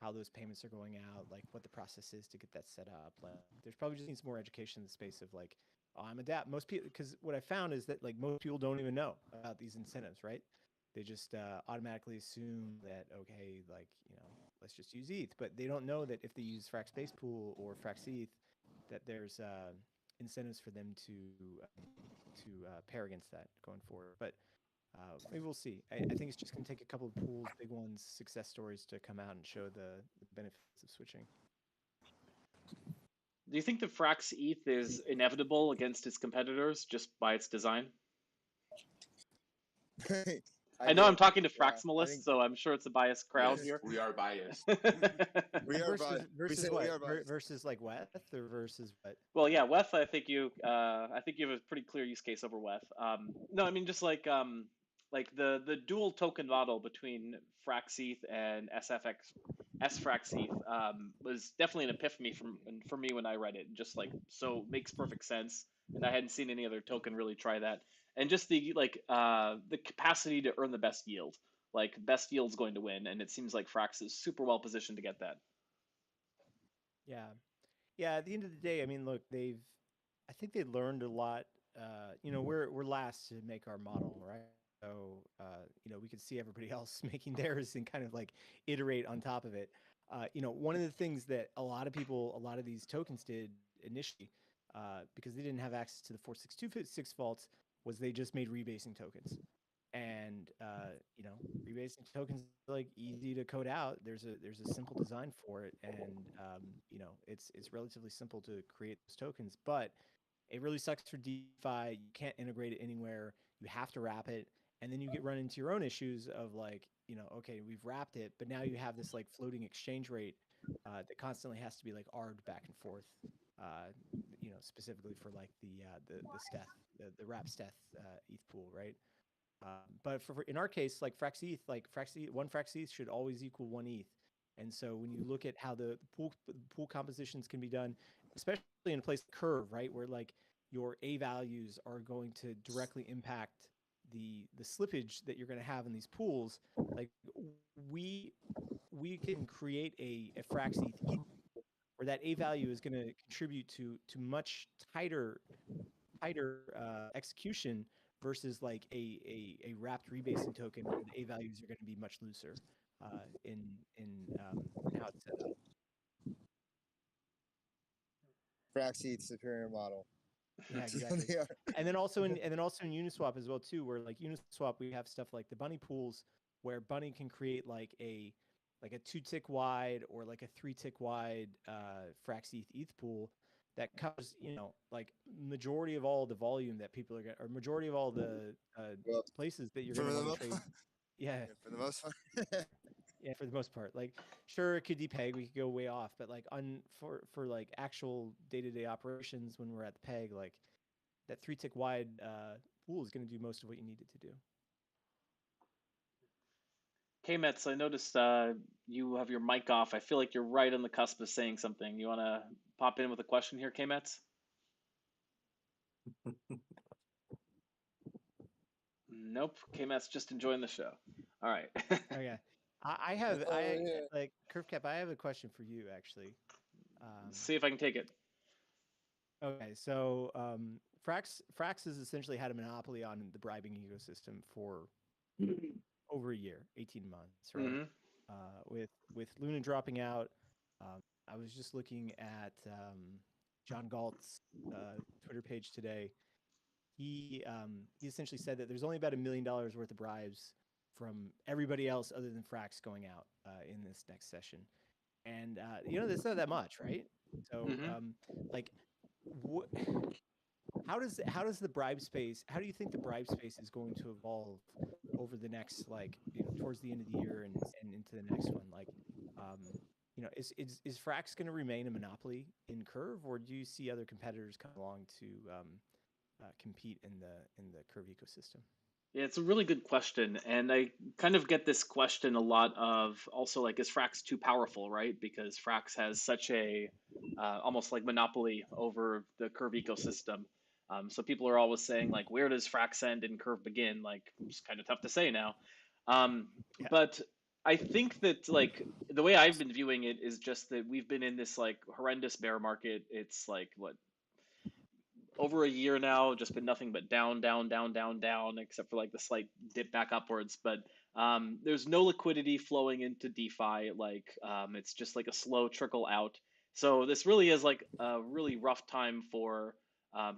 how those payments are going out, like what the process is to get that set up. Like there's probably just needs more education in the space of like, oh, I'm adapt. Most people, because what I found is that like most people don't even know about these incentives, right? They just automatically assume that okay, like let's just use ETH, but they don't know that if they use Frax Base Pool or Frax ETH, that there's incentives for them to pair against that going forward. But maybe we'll see. I think it's just going to take a couple of pools, big ones, success stories to come out and show the benefits of switching. Do you think the Frax ETH is inevitable against its competitors just by its design? I know I'm talking to Yeah, I Fraximalists, think so I'm sure it's a biased crowd Yes, here. we are biased. we are versus biased. We versus say we what? are biased. Versus like Weth or versus what? Well, yeah, Weth, I think you have a pretty clear use case over Weth. No, I mean just like the dual token model between Fraxeth and SFraxETH was definitely an epiphany for me when I read it. Just like so makes perfect sense, and I hadn't seen any other token really try that. And just the capacity to earn the best yield, like best yield's going to win, and it seems like Frax is super well positioned to get that. Yeah. Yeah, at the end of the day, I mean, look, I think they learned a lot. We're last to make our model, right? So, we could see everybody else making theirs and kind of like iterate on top of it. One of the things that a lot of these tokens did initially, because they didn't have access to the 4626 vaults, was they just made rebasing tokens. And rebasing tokens are like easy to code out. There's a simple design for it, and it's relatively simple to create those tokens. But it really sucks for DeFi. You can't integrate it anywhere. You have to wrap it, and then you get run into your own issues of like, okay, we've wrapped it, but now you have this like floating exchange rate that constantly has to be like ARB'd back and forth. Specifically for like the steth, the wrap steth ETH pool, right? But in our case, like Frax ETH, one Frax ETH should always equal one ETH. And so when you look at how the pool compositions can be done, especially in a place like Curve, right, where like your A values are going to directly impact the slippage that you're going to have in these pools, like we can create a Frax ETH where that A value is going to contribute to much tighter execution versus like a wrapped rebasing token where the A values are going to be much looser in how it's set up. Fraxeed superior model. Yeah, exactly. And then also in Uniswap as well too, where like Uniswap we have stuff like the Bunny pools where Bunny can create like a 2-tick wide or like a 3-tick wide Frax ETH pool that covers, like majority of all the volume that people are going to, or majority of all the Well, places that you're for going to the want to trade. Yeah. yeah, for the most part. Yeah, for the most part. Like, sure, it could depeg, we could go way off, but like for like actual day-to-day operations when we're at the peg, like that 3-tick wide pool is going to do most of what you need it to do. K-Mets, I noticed you have your mic off. I feel like you're right on the cusp of saying something. You want to pop in with a question here, K-Mets? Nope. K-Mets just enjoying the show. All right. Oh yeah, I have like CurveCap. I have a question for you actually. See if I can take it. Okay, so Frax has essentially had a monopoly on the bribing ecosystem for over a year, 18 months, right? Mm-hmm. With Luna dropping out, I was just looking at John Galt's Twitter page today. He essentially said that there's only about $1 million worth of bribes from everybody else other than Frax going out in this next session, and that's not that much, right? So like, how does the bribe space? How do you think the bribe space is going to evolve over the next towards the end of the year and into the next one? Like, is Frax going to remain a monopoly in Curve, or do you see other competitors come along to compete in the Curve ecosystem? Yeah, it's a really good question. And I kind of get this question a lot of also like, is Frax too powerful, right? Because Frax has such a almost like monopoly over the Curve ecosystem. So people are always saying like, where does Frax end and Curve begin? Like, it's kind of tough to say now. But I think that like the way I've been viewing it is just that we've been in this like horrendous bear market. It's like what, over a year now, just been nothing but down, down, down, down, down, except for like the slight dip back upwards. But there's no liquidity flowing into DeFi. It's just like a slow trickle out. So this really is like a really rough time for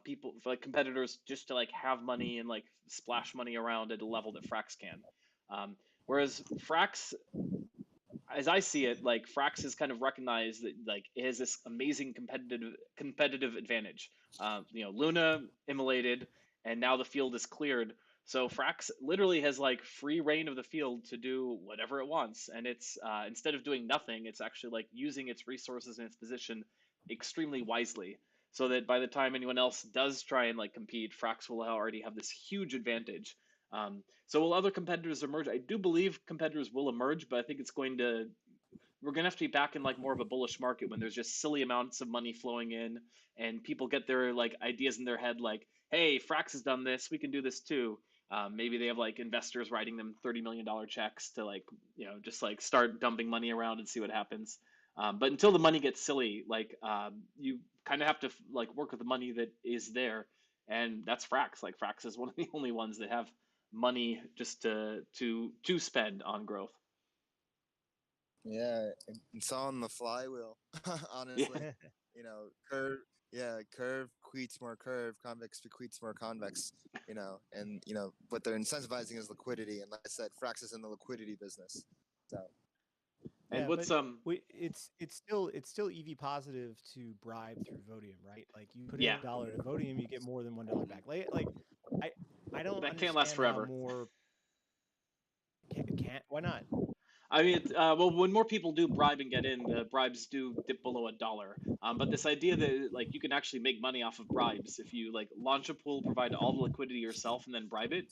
people, for like competitors, just to like have money and like splash money around at a level that Frax can. Whereas Frax, as I see it, like Frax has kind of recognized that like it has this amazing competitive advantage. Luna immolated, and now the field is cleared. So Frax literally has like free reign of the field to do whatever it wants, and it's instead of doing nothing, it's actually like using its resources and its position extremely wisely, so that by the time anyone else does try and like compete, Frax will already have this huge advantage. So will other competitors emerge? I do believe competitors will emerge, but I think it's going to we're gonna have to be back in like more of a bullish market when there's just silly amounts of money flowing in and people get their like ideas in their head like, hey, Frax has done this, we can do this too. Maybe they have like investors writing them $30 million checks to like just like start dumping money around and see what happens. But until the money gets silly, like you kind of have to like work with the money that is there, and that's Frax. Like Frax is one of the only ones that have money just to spend on growth. Yeah, it's on the flywheel. Yeah. Honestly, curve. Yeah, curve bequeaths more curve, convex bequeaths more convex. And what they're incentivizing is liquidity, and like I said, Frax is in the liquidity business. So And Yeah, but what's it's still EV positive to bribe through Vodium, right? Like you put in yeah, $1 to Vodium, you get more than $1 back. Like I I don't that can't last understand how forever. more can't why not? I mean, well, when more people do bribe and get in, the bribes do dip below $1. But this idea that like you can actually make money off of bribes if you like launch a pool, provide all the liquidity yourself, and then bribe it,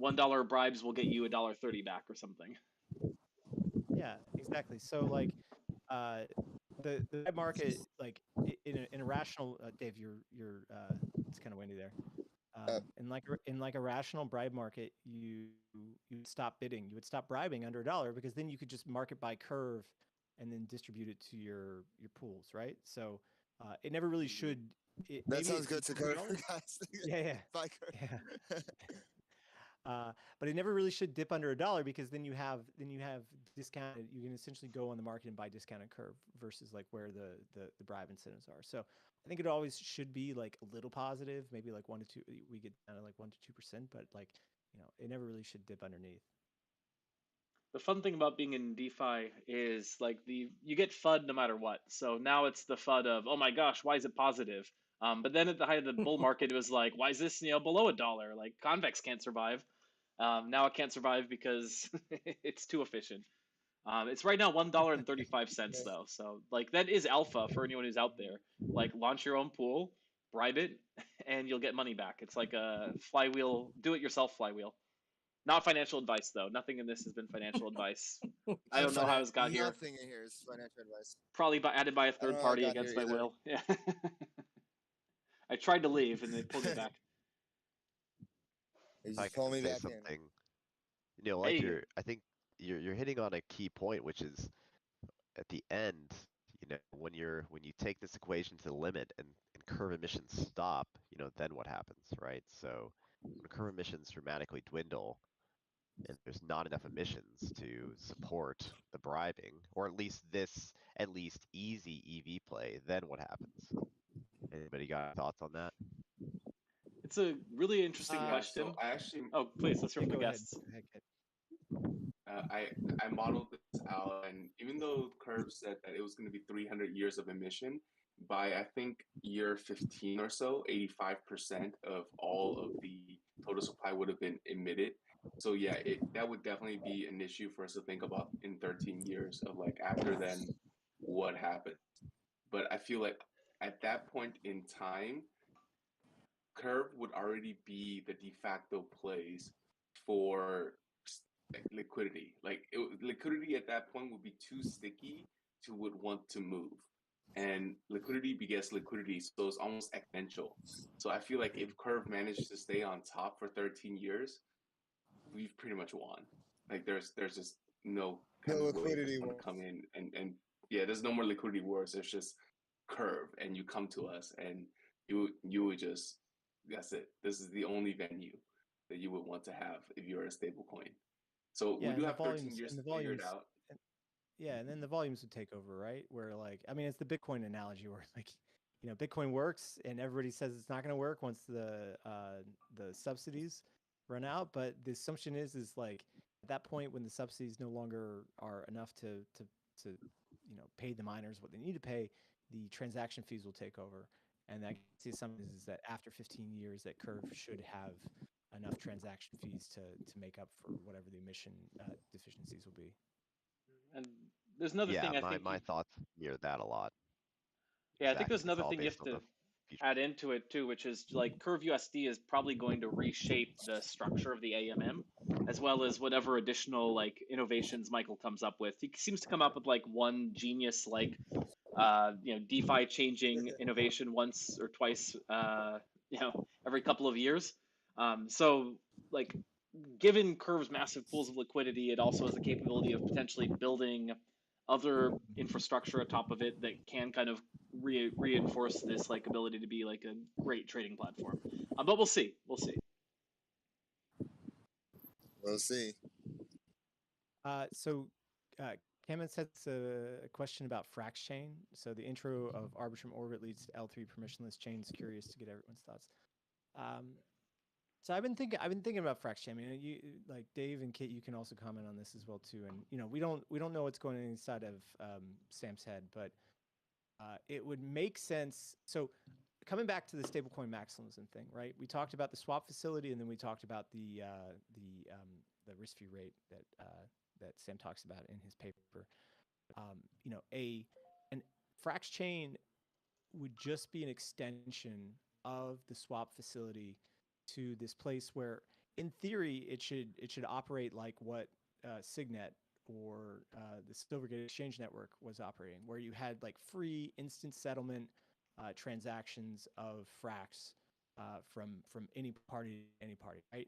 $1 bribes will get you $1.30 back or something. Yeah, exactly. So like uh the web market like in a rational Dave, you're it's kind of windy there. uh, In like a rational bribe market, you would stop bidding. You would stop bribing under $1 because then you could just market by curve and then distribute it to your pools, right? So it never really Mhm. should. that Maybe sounds it good to under curve, $1. guys. Yeah, yeah, By yeah. curve. But it never really should dip under $1 because then you have discounted. You can essentially go on the market and buy discounted curve versus like where the bribe incentives are. So I think it always should be like a little positive, maybe like 1 to 2. We get down to like 1 to 2%, but like it never really should dip underneath. The fun thing about being in DeFi is like you get FUD no matter what. So now it's the FUD of, oh my gosh, why is it positive? But then at the height of the bull market, it was like, why is this below $1? Like Convex can't survive. Now it can't survive because it's too efficient. It's right now $1.35 though, so like that is alpha for anyone who's out there. Like launch your own pool, bribe it, and you'll get money back. It's like a flywheel, do-it-yourself flywheel. Not financial advice though. Nothing in this has been financial advice. I don't know how it's got here. Nothing in here is financial advice. Probably added by a I don't third know how I party got here against my either. will. Yeah. I tried to leave and they pulled me back. They If I just pulled can me say back in. something, Hey, I think you're hitting on a key point, which is at the end, when you take this equation to the limit and curve emissions stop, then what happens, right? So when curve emissions dramatically dwindle and there's not enough emissions to support the bribing, or at least easy EV play, then what happens? Anybody got thoughts on that? it's a really interesting Yeah, so question. I actually Oh, please, let's hear Yeah, from the go ahead. guests. Go ahead, Kit. I modeled this out, and even though Curve said that it was going to be 300 years of emission, by I think year 15 or so, 85% of all of the total supply would have been emitted. So yeah, that would definitely be an issue for us to think about in 13 years of like after then what happened. But I feel like at that point in time, Curve would already be the de facto place for liquidity. Like liquidity at that point would be too sticky to would want to move, and liquidity begets liquidity, so it's almost exponential. So I feel like if Curve managed to stay on top for 13 years, we've pretty much won. Like there's just no The kind of way for liquidity someone to wars. come in and yeah, there's no more liquidity wars. There's just Curve, and you come to us, and you would just that's it. This is the only venue that you would want to have if you're a stable coin. So we Yeah, do and the have 13 volumes years and to the figure it volumes out. Yeah, and then the volumes would take over, right? Where like, I mean, it's the Bitcoin analogy where like, Bitcoin works and everybody says it's not going to work once the subsidies run out. But the assumption is like at that point when the subsidies no longer are enough to pay the miners what they need to pay, the transaction fees will take over. And that the assumption is that after 15 years, that Curve should have enough transaction fees to make up for whatever the emission deficiencies will be. And there's another Yeah, thing I think my thoughts mirror that a lot. yeah, I think there's Exactly. It's another all thing you based have on the to future. add into it too, which is like CurveUSD is probably going to reshape the structure of the AMM, as well as whatever additional like innovations Michael comes up with. He seems to come up with like one genius like DeFi changing innovation once or twice every couple of years. So like given Curve's massive pools of liquidity, it also has the capability of potentially building other infrastructure atop of it that can kind of reinforce this like ability to be like a great trading platform. But we'll see. We'll see. We'll see. So Cameron sets a question about Frax chain. So the intro of Arbitrum Orbit leads to L3 permissionless chains. Curious to get everyone's thoughts. So I've been thinking about Frax chain. I mean, you like Dave and Kit, you can also comment on this as well too. And we don't know what's going on inside of Sam's head, but it would make sense. So coming back to the stablecoin maximalism thing, right? We talked about the swap facility, and then we talked about the risk-free rate that Sam talks about in his paper. An Frax chain would just be an extension of the swap facility to this place where, in theory, it should operate like what Signet or the Silvergate Exchange Network was operating, where you had like free instant settlement transactions of Frax from any party to any party, right?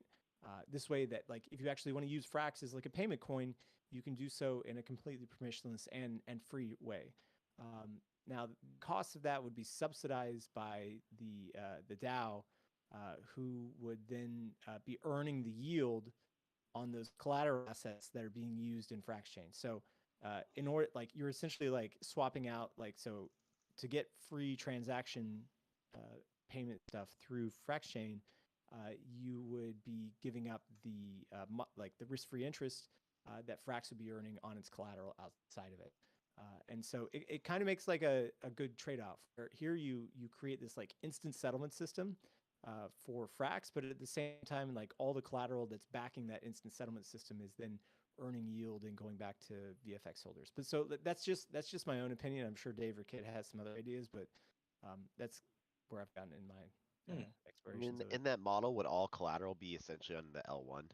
This way that like if you actually want to use Frax as like a payment coin, you can do so in a completely permissionless and free way. Now, the cost of that would be subsidized by the DAO, who would then be earning the yield on those collateral assets that are being used in Frax chain. So, in order, like you're essentially like swapping out, like so, to get free transaction payment stuff through Frax chain, you would be giving up the like the risk-free interest that Frax would be earning on its collateral outside of it. And so it kind of makes like a good trade-off. Here you create this like instant settlement system for Frax, but at the same time, like all the collateral that's backing that instant settlement system is then earning yield and going back to VFX holders. But so that's just my own opinion. I'm sure Dave or Kit has some other ideas, but that's where I've gotten in my I explorations mean, of it. in that model, would all collateral be essentially on the L1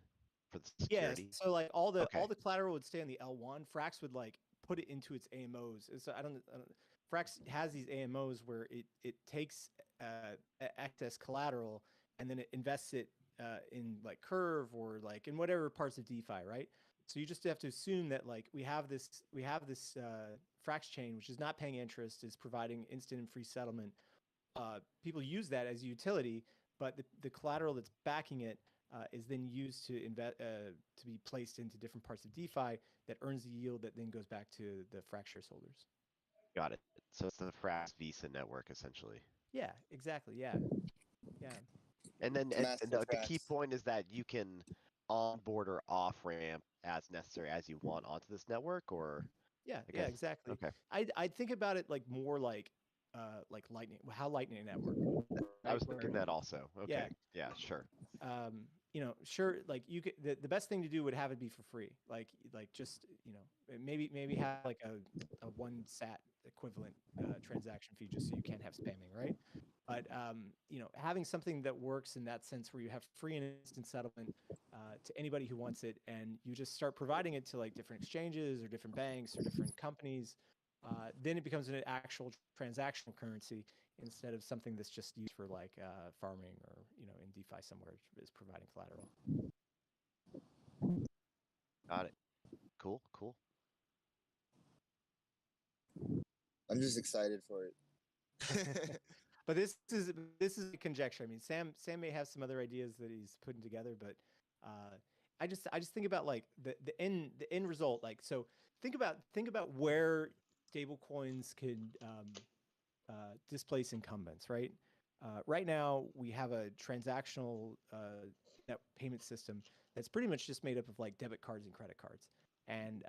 for the Yes. security? So like all the Okay. collateral would stay on the L1. Frax would like put it into its AMOs. So I don't Frax has these AMOs where it takes excess collateral and then it invests it in like Curve or like in whatever parts of DeFi, right? So you just have to assume that like we have this Frax chain which is not paying interest, is providing instant and free settlement. People use that as a utility, but the collateral that's backing it is then used to to be placed into different parts of DeFi that earns the yield that then goes back to the Frax shares holders. Got it. So it's the Frax Visa network essentially. Yeah, exactly. Yeah, yeah. And then Master the key Frax. point is that you can onboard or off ramp as necessary as you want onto this network, or Yeah, I yeah, guess. exactly. Okay. I think about it like more like Lightning, how Lightning Network, I right? was thinking that also. Yeah, Okay. Yeah, sure. sure, like you could the best thing to do would have it be for free. Like just maybe have like a one sat equivalent transaction fee just so you can't have spamming, right? But having something that works in that sense where you have free and instant settlement to anybody who wants it, and you just start providing it to like different exchanges or different banks or different companies, then it becomes an actual transactional currency instead of something that's just used for like farming or in DeFi somewhere is providing collateral. Got it. Cool. Cool. I'm just excited for it. But this is a conjecture. I mean, Sam may have some other ideas that he's putting together, but I just think about like the end result. Like, so think about where stable coins could displace incumbents, right? Right now, we have a transactional net payment system that's pretty much just made up of like debit cards and credit cards. And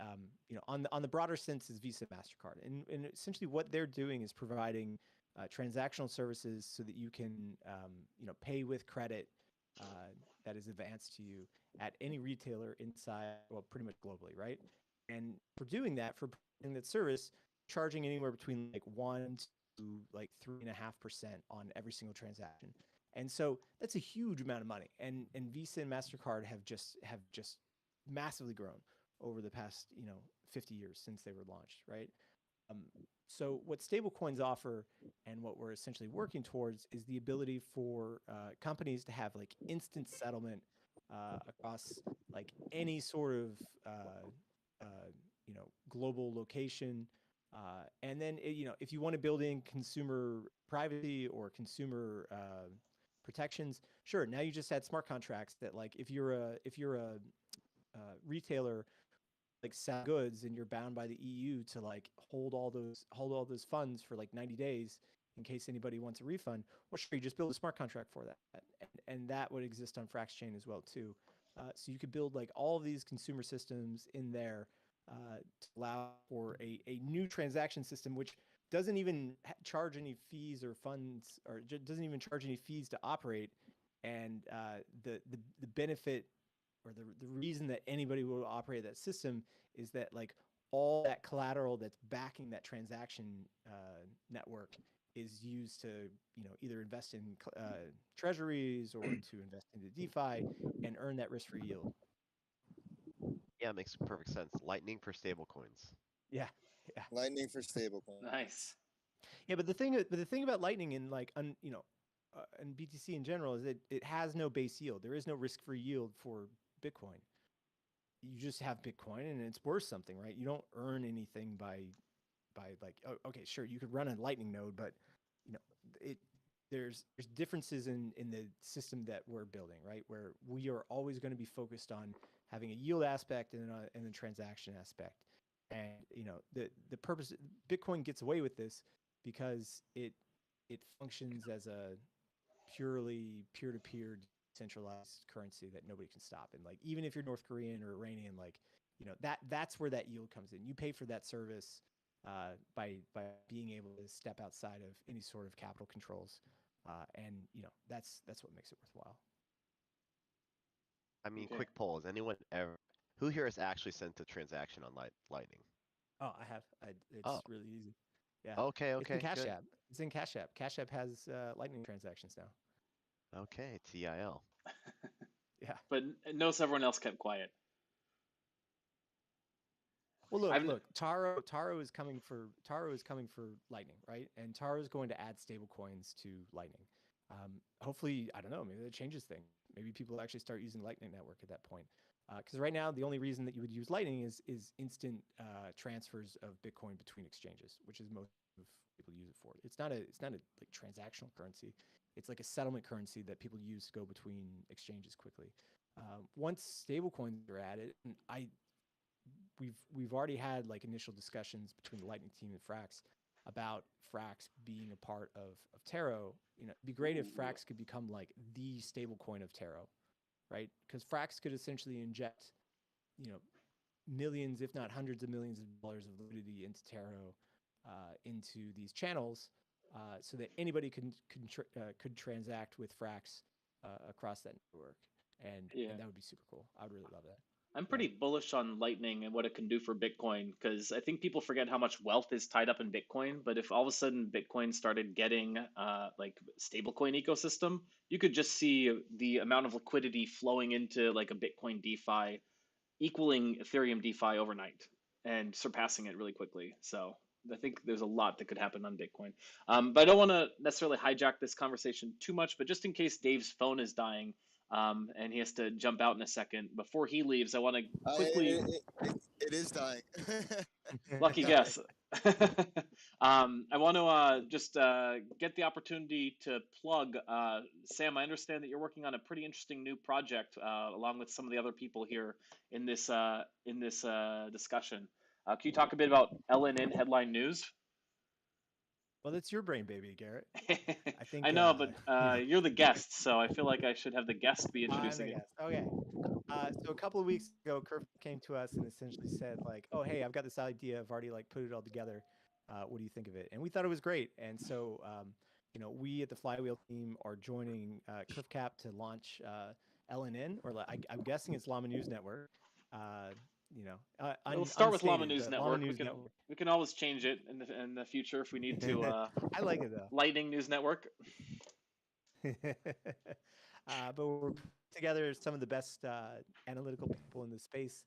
on the broader sense is Visa, MasterCard, and essentially what they're doing is providing transactional services so that you can pay with credit that is advanced to you at any retailer inside, well, pretty much globally, right? And for doing that, for providing that service, charging anywhere between like 1 to like 3.5% on every single transaction. And so that's a huge amount of money. And Visa and MasterCard have just massively grown over the past, 50 years since they were launched, right? Um, so what stablecoins offer and what we're essentially working towards is the ability for companies to have like instant settlement across like any sort of global location. And then if you want to build in consumer privacy or consumer protections, sure. Now you just add smart contracts that like if you're a retailer like sell goods and you're bound by the EU to like hold all those funds for like 90 days in case anybody wants a refund. Well, sure, you just build a smart contract for that, and that would exist on Frax Chain as well too. So you could build like all of these consumer systems in there to allow for a new transaction system, which doesn't even charge any fees or funds, or doesn't even charge any fees to operate. And the benefit or the reason that anybody will operate that system is that like all that collateral that's backing that transaction network is used to either invest in treasuries or to invest into DeFi and earn that risk-free yield. Yeah, it makes perfect sense. Lightning for stablecoins. Yeah, yeah, Lightning for stablecoin. Nice. yeah. But the thing about Lightning and like and BTC in general is that it has no base yield. There is no risk-free yield for Bitcoin. You just have Bitcoin and it's worth something, right? You don't earn anything by like, oh, okay, sure, you could run a Lightning node, but you know, it there's differences in the system that we're building, right? Where we are always going to be focused on having a yield aspect and a transaction aspect. And the purpose Bitcoin gets away with this because it functions as a purely peer-to-peer decentralized currency that nobody can stop. And like even if you're North Korean or Iranian, like that's where that yield comes in. You pay for that service by being able to step outside of any sort of capital controls, and that's what makes it worthwhile. I mean, Okay. quick poll. Has anyone ever, who here has actually sent a transaction on Lightning? Oh, I have. It's Oh, really easy. Yeah, okay, it's in okay, Cash good. App. It's in Cash App. Cash App has Lightning transactions now. Okay, TIL. Yeah. But notice everyone else kept quiet. Well, look, I've look. Taro is coming for Lightning, right? And Taro is going to add stable coins to Lightning. Hopefully, I don't know. Maybe that changes things. Maybe people actually start using Lightning Network at that point. Because right now, the only reason that you would use Lightning is instant transfers of Bitcoin between exchanges, which is most of people use it for. It's not a like transactional currency. It's like a settlement currency that people use to go between exchanges quickly. Once stablecoins are added, and we've already had like initial discussions between the Lightning team and Frax about Frax being a part of Taro. It'd be great if Frax could become like the stablecoin of Taro, right? Because Frax could essentially inject, millions, if not hundreds of millions of dollars of liquidity into Taro, into these channels, so that anybody could transact with Frax across that network, and Yeah. and that would be super cool. I would really love that. I'm Yeah. pretty bullish on Lightning and what it can do for Bitcoin because I think people forget how much wealth is tied up in Bitcoin. But if all of a sudden Bitcoin started getting like stablecoin ecosystem, you could just see the amount of liquidity flowing into like a Bitcoin DeFi equaling Ethereum DeFi overnight and surpassing it really quickly. So I think there's a lot that could happen on Bitcoin. But I don't want to necessarily hijack this conversation too much. But just in case Dave's phone is dying, and he has to jump out in a second. Before he leaves, I want to quickly. It is dying. Lucky guess. I want to just get the opportunity to plug. Sam, I understand that you're working on a pretty interesting new project along with some of the other people here in this discussion. Can you talk a bit about LNN headline news? Well, that's your brain, baby, Garrett. I think. I know, but you're the guest, so I feel like I should have the guest be I'm the introducing it. guest. Okay. So a couple of weeks ago, Curve came to us and essentially said, like, "Oh, hey, I've got this idea. I've already like put it all together. What do you think of it?" And we thought it was great. And so, we at the Flywheel team are joining CurveCap to launch LNN, or I'm guessing it's Llama News Network. You know, We'll start with Llama unstated, News but Llama Network. News Network. We can always change it in the future if we need to. I like it though. Lightning News Network. But we're putting together some of the best analytical people in the space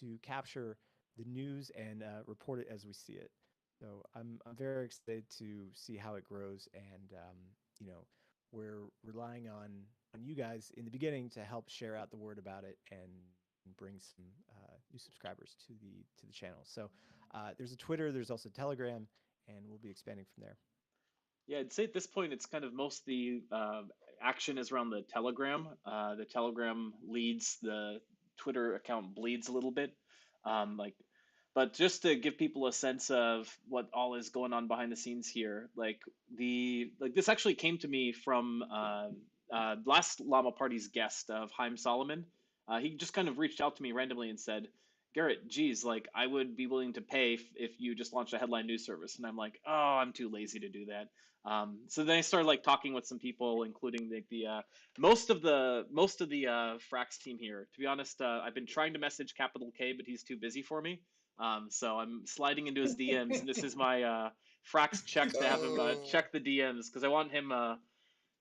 to capture the news and report it as we see it. So I'm very excited to see how it grows, and you know, we're relying on you guys in the beginning to help share out the word about it and bring some new subscribers to the channel. So there's a Twitter, there's also Telegram, and we'll be expanding from there. Yeah, I'd say at this point it's kind of most the action is around the Telegram. The Telegram leads, the Twitter account bleeds a little bit. Like, but just to give people a sense of what all is going on behind the scenes here, like this actually came to me from last Llama Party's guest of Haim Solomon. He just kind of reached out to me randomly and said, Garrett, geez, like I would be willing to pay if you just launched a headline news service. And I'm like, oh, I'm too lazy to do that. So then I started like talking with some people, including the most of the Frax team here. To be honest, I've been trying to message Capital K, but he's too busy for me. So I'm sliding into his DMs, and this is my Frax check to have him check the DMs because I want him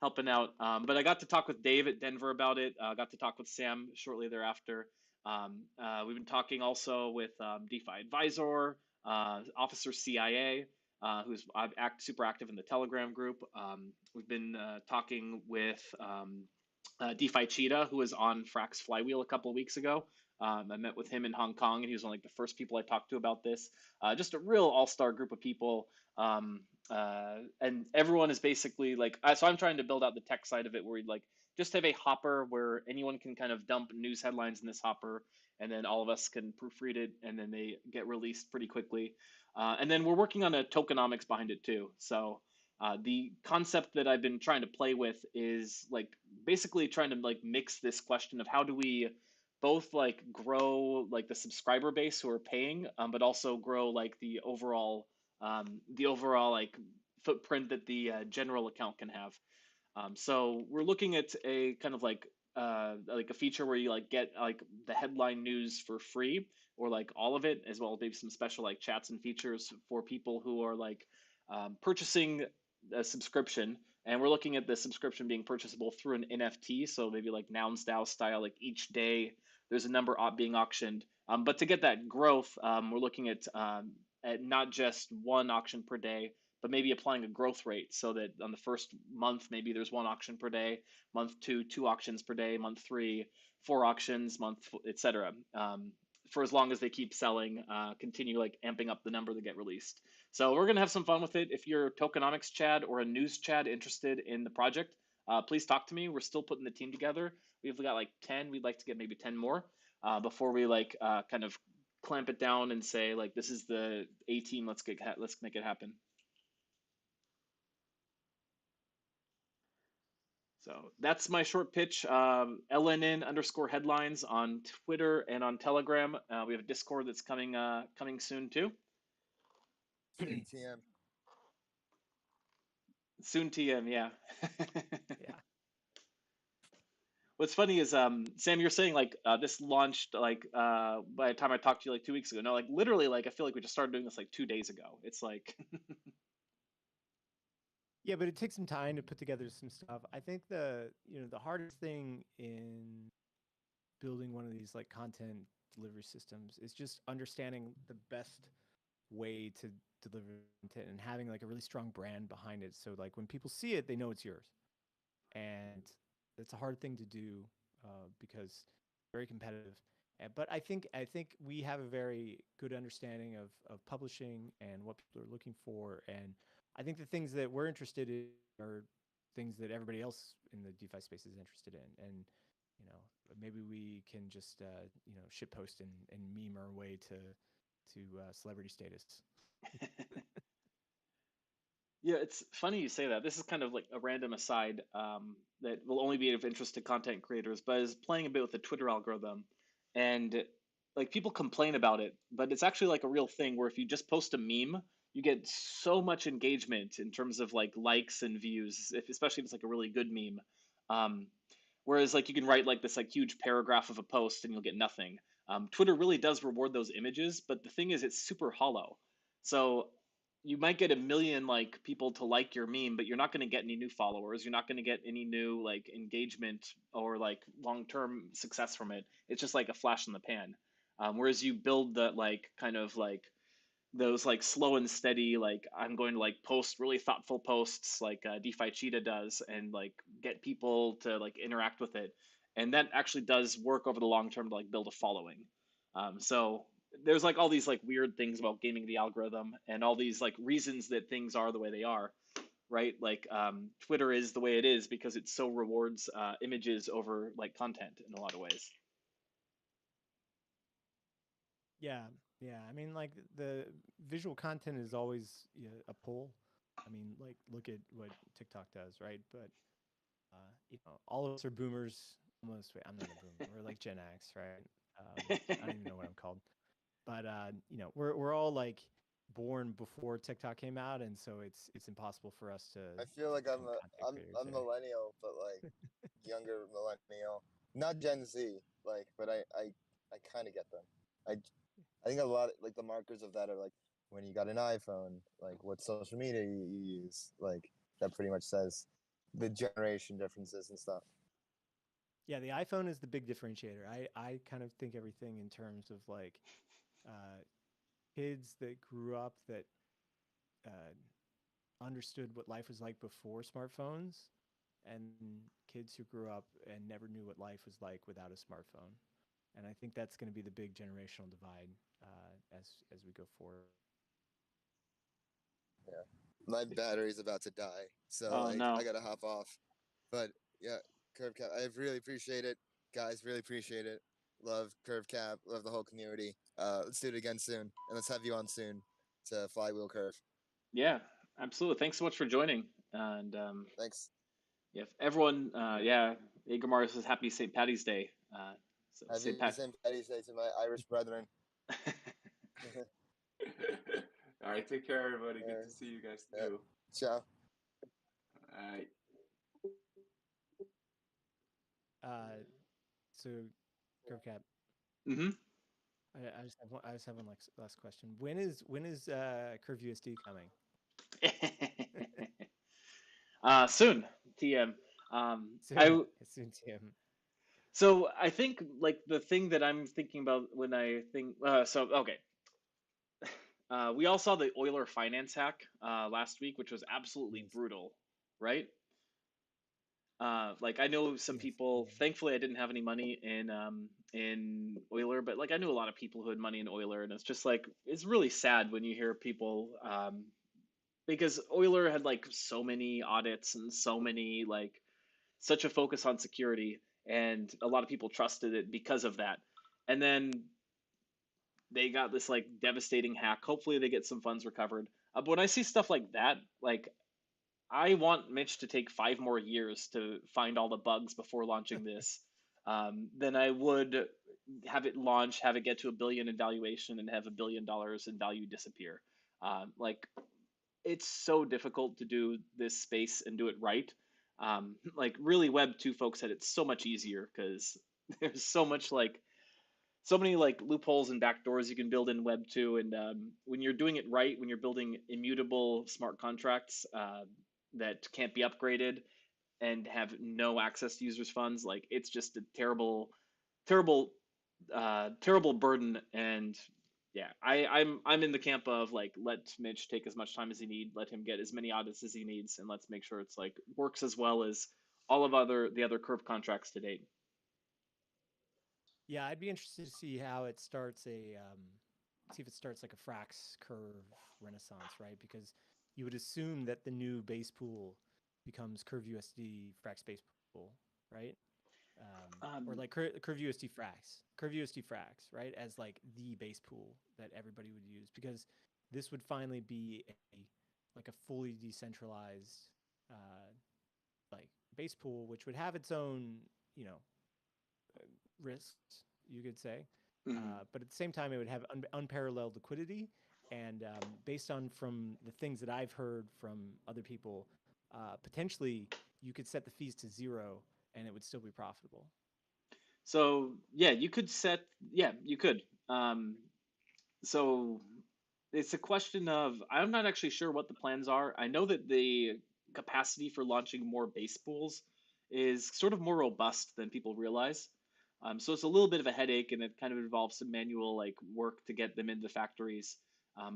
helping out. But I got to talk with Dave at Denver about it. Got to talk with Sam shortly thereafter. We've been talking also with DeFi Advisor, Officer CIA, who's super active in the Telegram group. We've been talking with DeFi Cheetah, who was on Frax Flywheel a couple of weeks ago. I met with him in Hong Kong, and he was one of like the first people I talked to about this. Just a real all-star group of people. And everyone is basically like, so I'm trying to build out the tech side of it where we'd like just have a hopper where anyone can kind of dump news headlines in this hopper, and then all of us can proofread it, and then they get released pretty quickly. And then we're working on a tokenomics behind it too. So the concept that I've been trying to play with is like basically trying to like mix this question of how do we both like grow like the subscriber base who are paying, but also grow like the overall like footprint that the general account can have. So we're looking at a kind of like a feature where you like get like the headline news for free or like all of it, as well as maybe some special like chats and features for people who are like purchasing a subscription. And we're looking at the subscription being purchasable through an NFT, so maybe like NounsDAO style, like each day there's a number being auctioned. But to get that growth, we're looking at not just one auction per day, but maybe applying a growth rate so that on the first month, maybe there's one auction per day, month two auctions per day, month three, four auctions, etc. For as long as they keep selling, continue like amping up the number that get released. So we're gonna have some fun with it. If you're a tokenomics Chad or a news Chad interested in the project, please talk to me. We're still putting the team together. We've got like 10. We'd like to get maybe 10 more before we like kind of clamp it down and say like this is the A team. Let's make it happen. So that's my short pitch. LNN_headlines on Twitter and on Telegram. We have a Discord that's coming soon too. Soon TM. Soon TM, yeah. Yeah. What's funny is Sam, you're saying like this launched like by the time I talked to you like 2 weeks ago. No, like literally like I feel like we just started doing this like 2 days ago. It's like Yeah, but it takes some time to put together some stuff. I think the hardest thing in building one of these like content delivery systems is just understanding the best way to deliver content and having like a really strong brand behind it. So like when people see it, they know it's yours. And it's a hard thing to do because it's very competitive. But I think we have a very good understanding of publishing and what people are looking for. And I think the things that we're interested in are things that everybody else in the DeFi space is interested in. And maybe we can just shit post and meme our way to celebrity status. Yeah, it's funny you say that. This is kind of like a random aside that will only be of interest to content creators, but is playing a bit with the Twitter algorithm. And like people complain about it, but it's actually like a real thing where if you just post a meme, you get so much engagement in terms of like likes and views, especially if it's like a really good meme. Whereas like you can write like this like huge paragraph of a post and you'll get nothing. Twitter really does reward those images, but the thing is, it's super hollow. So you might get a million like people to like your meme, but you're not going to get any new followers. You're not going to get any new like engagement or like long term success from it. It's just like a flash in the pan. Whereas you build that like kind of like those like slow and steady, like I'm going to like post really thoughtful posts like DeFi Cheetah does, and like get people to like interact with it, and that actually does work over the long term to like build a following. So there's like all these like weird things about gaming the algorithm and all these like reasons that things are the way they are, right? Like Twitter is the way it is because it so rewards images over like content in a lot of ways. Yeah, yeah. I mean, like the visual content is always a pull. I mean, like look at what TikTok does, right? But all of us are boomers. Almost, wait, I'm not a boomer. We're like Gen X, right? I don't even know what I'm called. But we're all like born before TikTok came out, and so it's impossible for us to I feel like become content creators I'm there. millennial, but like younger millennial, not Gen Z. Like, but I kind of get them. I think a lot like the markers of that are like when you got an iPhone, like what social media you use, like that pretty much says the generation differences and stuff. Yeah, the iPhone is the big differentiator. I kind of think everything in terms of like uh, kids that grew up that understood what life was like before smartphones, and kids who grew up and never knew what life was like without a smartphone. And I think that's going to be the big generational divide as we go forward. Yeah, my battery's about to die, so Oh like no. I gotta hop off. But yeah, Curve Cap, I really appreciate it, guys. Really appreciate it. Love Curve Cap. Love the whole community. Let's do it again soon, and let's have you on soon to Flywheel Curve. Yeah, absolutely. Thanks so much for joining. And Thanks. yeah, everyone, yeah, Igor says happy St. Patty's Day. So Happy St. Pat. St. Patty's Day to my Irish brethren. All right, take care, everybody. Good to see you guys Yeah. too. Ciao. All right. So, Cap, Mm-hmm. I just have one last question. When is Curve USD coming? Soon, TM. Soon, soon, TM. So I think like the thing that I'm thinking about when I think okay. We all saw the Euler finance hack last week, which was absolutely Yes. brutal, right? Like I know some Yes. people. Yeah. Thankfully, I didn't have any money in Euler, but like I knew a lot of people who had money in Euler, and it's just like it's really sad when you hear people because Euler had like so many audits and so many like such a focus on security, and a lot of people trusted it because of that. And then they got this like devastating hack. Hopefully, they get some funds recovered. But when I see stuff like that, like I want Mitch to take 5 more years to find all the bugs before launching this, than I would have it launch, have it get to 1 billion in valuation, and have $1 billion in value disappear. Like it's so difficult to do this space and do it right. Like really, Web 2 folks said it's so much easier because there's so much like so many like loopholes and backdoors you can build in Web 2, and when you're doing it right, when you're building immutable smart contracts that can't be upgraded and have no access to users' funds, like it's just a terrible, terrible burden. And yeah, I'm in the camp of like let Mitch take as much time as he needs, let him get as many audits as he needs, and let's make sure it's like works as well as all of the other curve contracts to date. Yeah, I'd be interested to see how it starts see if it starts like a Frax curve renaissance, right? Because you would assume that the new base pool becomes Curve USD Frax base pool, right? Or like Curve USD Frax, right? As like the base pool that everybody would use, because this would finally be a fully decentralized like base pool, which would have its own, you know, risks, you could say. But at the same time, it would have unparalleled liquidity. And based on from the things that I've heard from other people, potentially you could set the fees to 0 and it would still be profitable. So yeah, you could set. Yeah, you could. So it's a question of I'm not actually sure what the plans are. I know that the capacity for launching more base pools is sort of more robust than people realize. So it's a little bit of a headache, and it kind of involves some manual like work to get them into factories.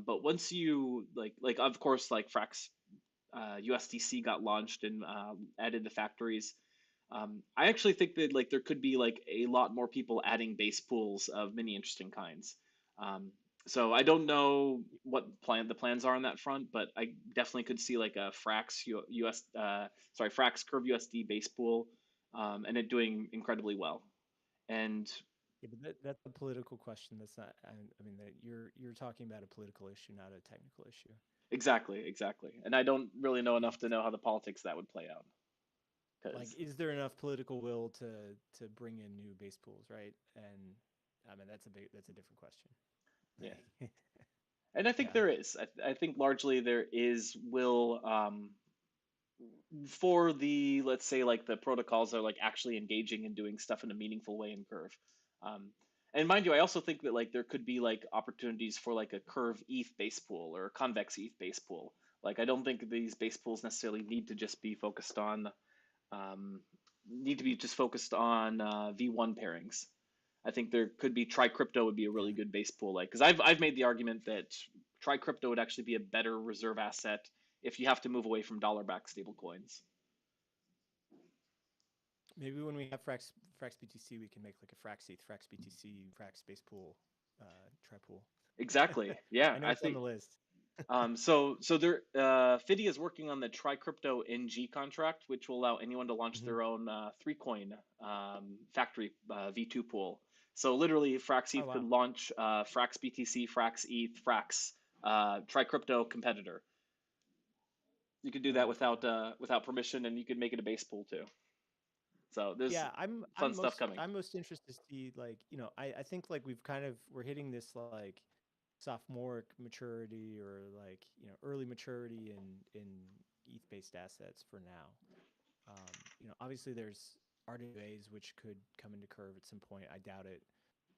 But once you like of course like Frax USDC got launched and added to factories. I actually think that like there could be like a lot more people adding base pools of many interesting kinds. Um, so I don't know what the plans are on that front, but I definitely could see like a Frax Curve USD base pool, and it doing incredibly well. And Yeah, but that's a political question. That's not. I mean, that you're talking about a political issue, not a technical issue. exactly. And I don't really know Yeah. enough to know how the politics of that would play out. Like, Because is there enough political will to bring in new base pools, right? And I mean, that's a different question. yeah, and I think Yeah. there is. I think largely there is will for the let's say like the protocols that are like actually engaging and doing stuff in a meaningful way in Curve. Um, and mind you, I also think that like there could be like opportunities for like a Curve ETH base pool or a convex ETH base pool. Like I don't think these base pools necessarily need to just be focused on V1 pairings. I think there could be Try Crypto would be a Yeah. really good base pool, like because I've made the argument that Try Crypto would actually be a better reserve asset if you have to move away from dollar-backed stablecoins. Maybe when we have Frax BTC, we can make like a Frax ETH, Frax BTC, Frax base pool, try pool. Exactly. Yeah, I know I it's on think the list. so there FIDI is working on the Try Crypto NG contract, which will allow anyone to launch Hmm. their own 3 coin factory V2 pool. So literally, Frax Oh ETH could wow. launch Frax BTC, Frax ETH, Frax Try Crypto competitor. You could do That'd that be cool. without permission, and you could make it a base pool too. So there's Yeah, fun stuff coming. I'm most interested to see, like, I think like we're hitting this like sophomoric maturity, or like, early maturity in ETH based assets for now. Obviously there's RWAs which could come into Curve at some point. I doubt it.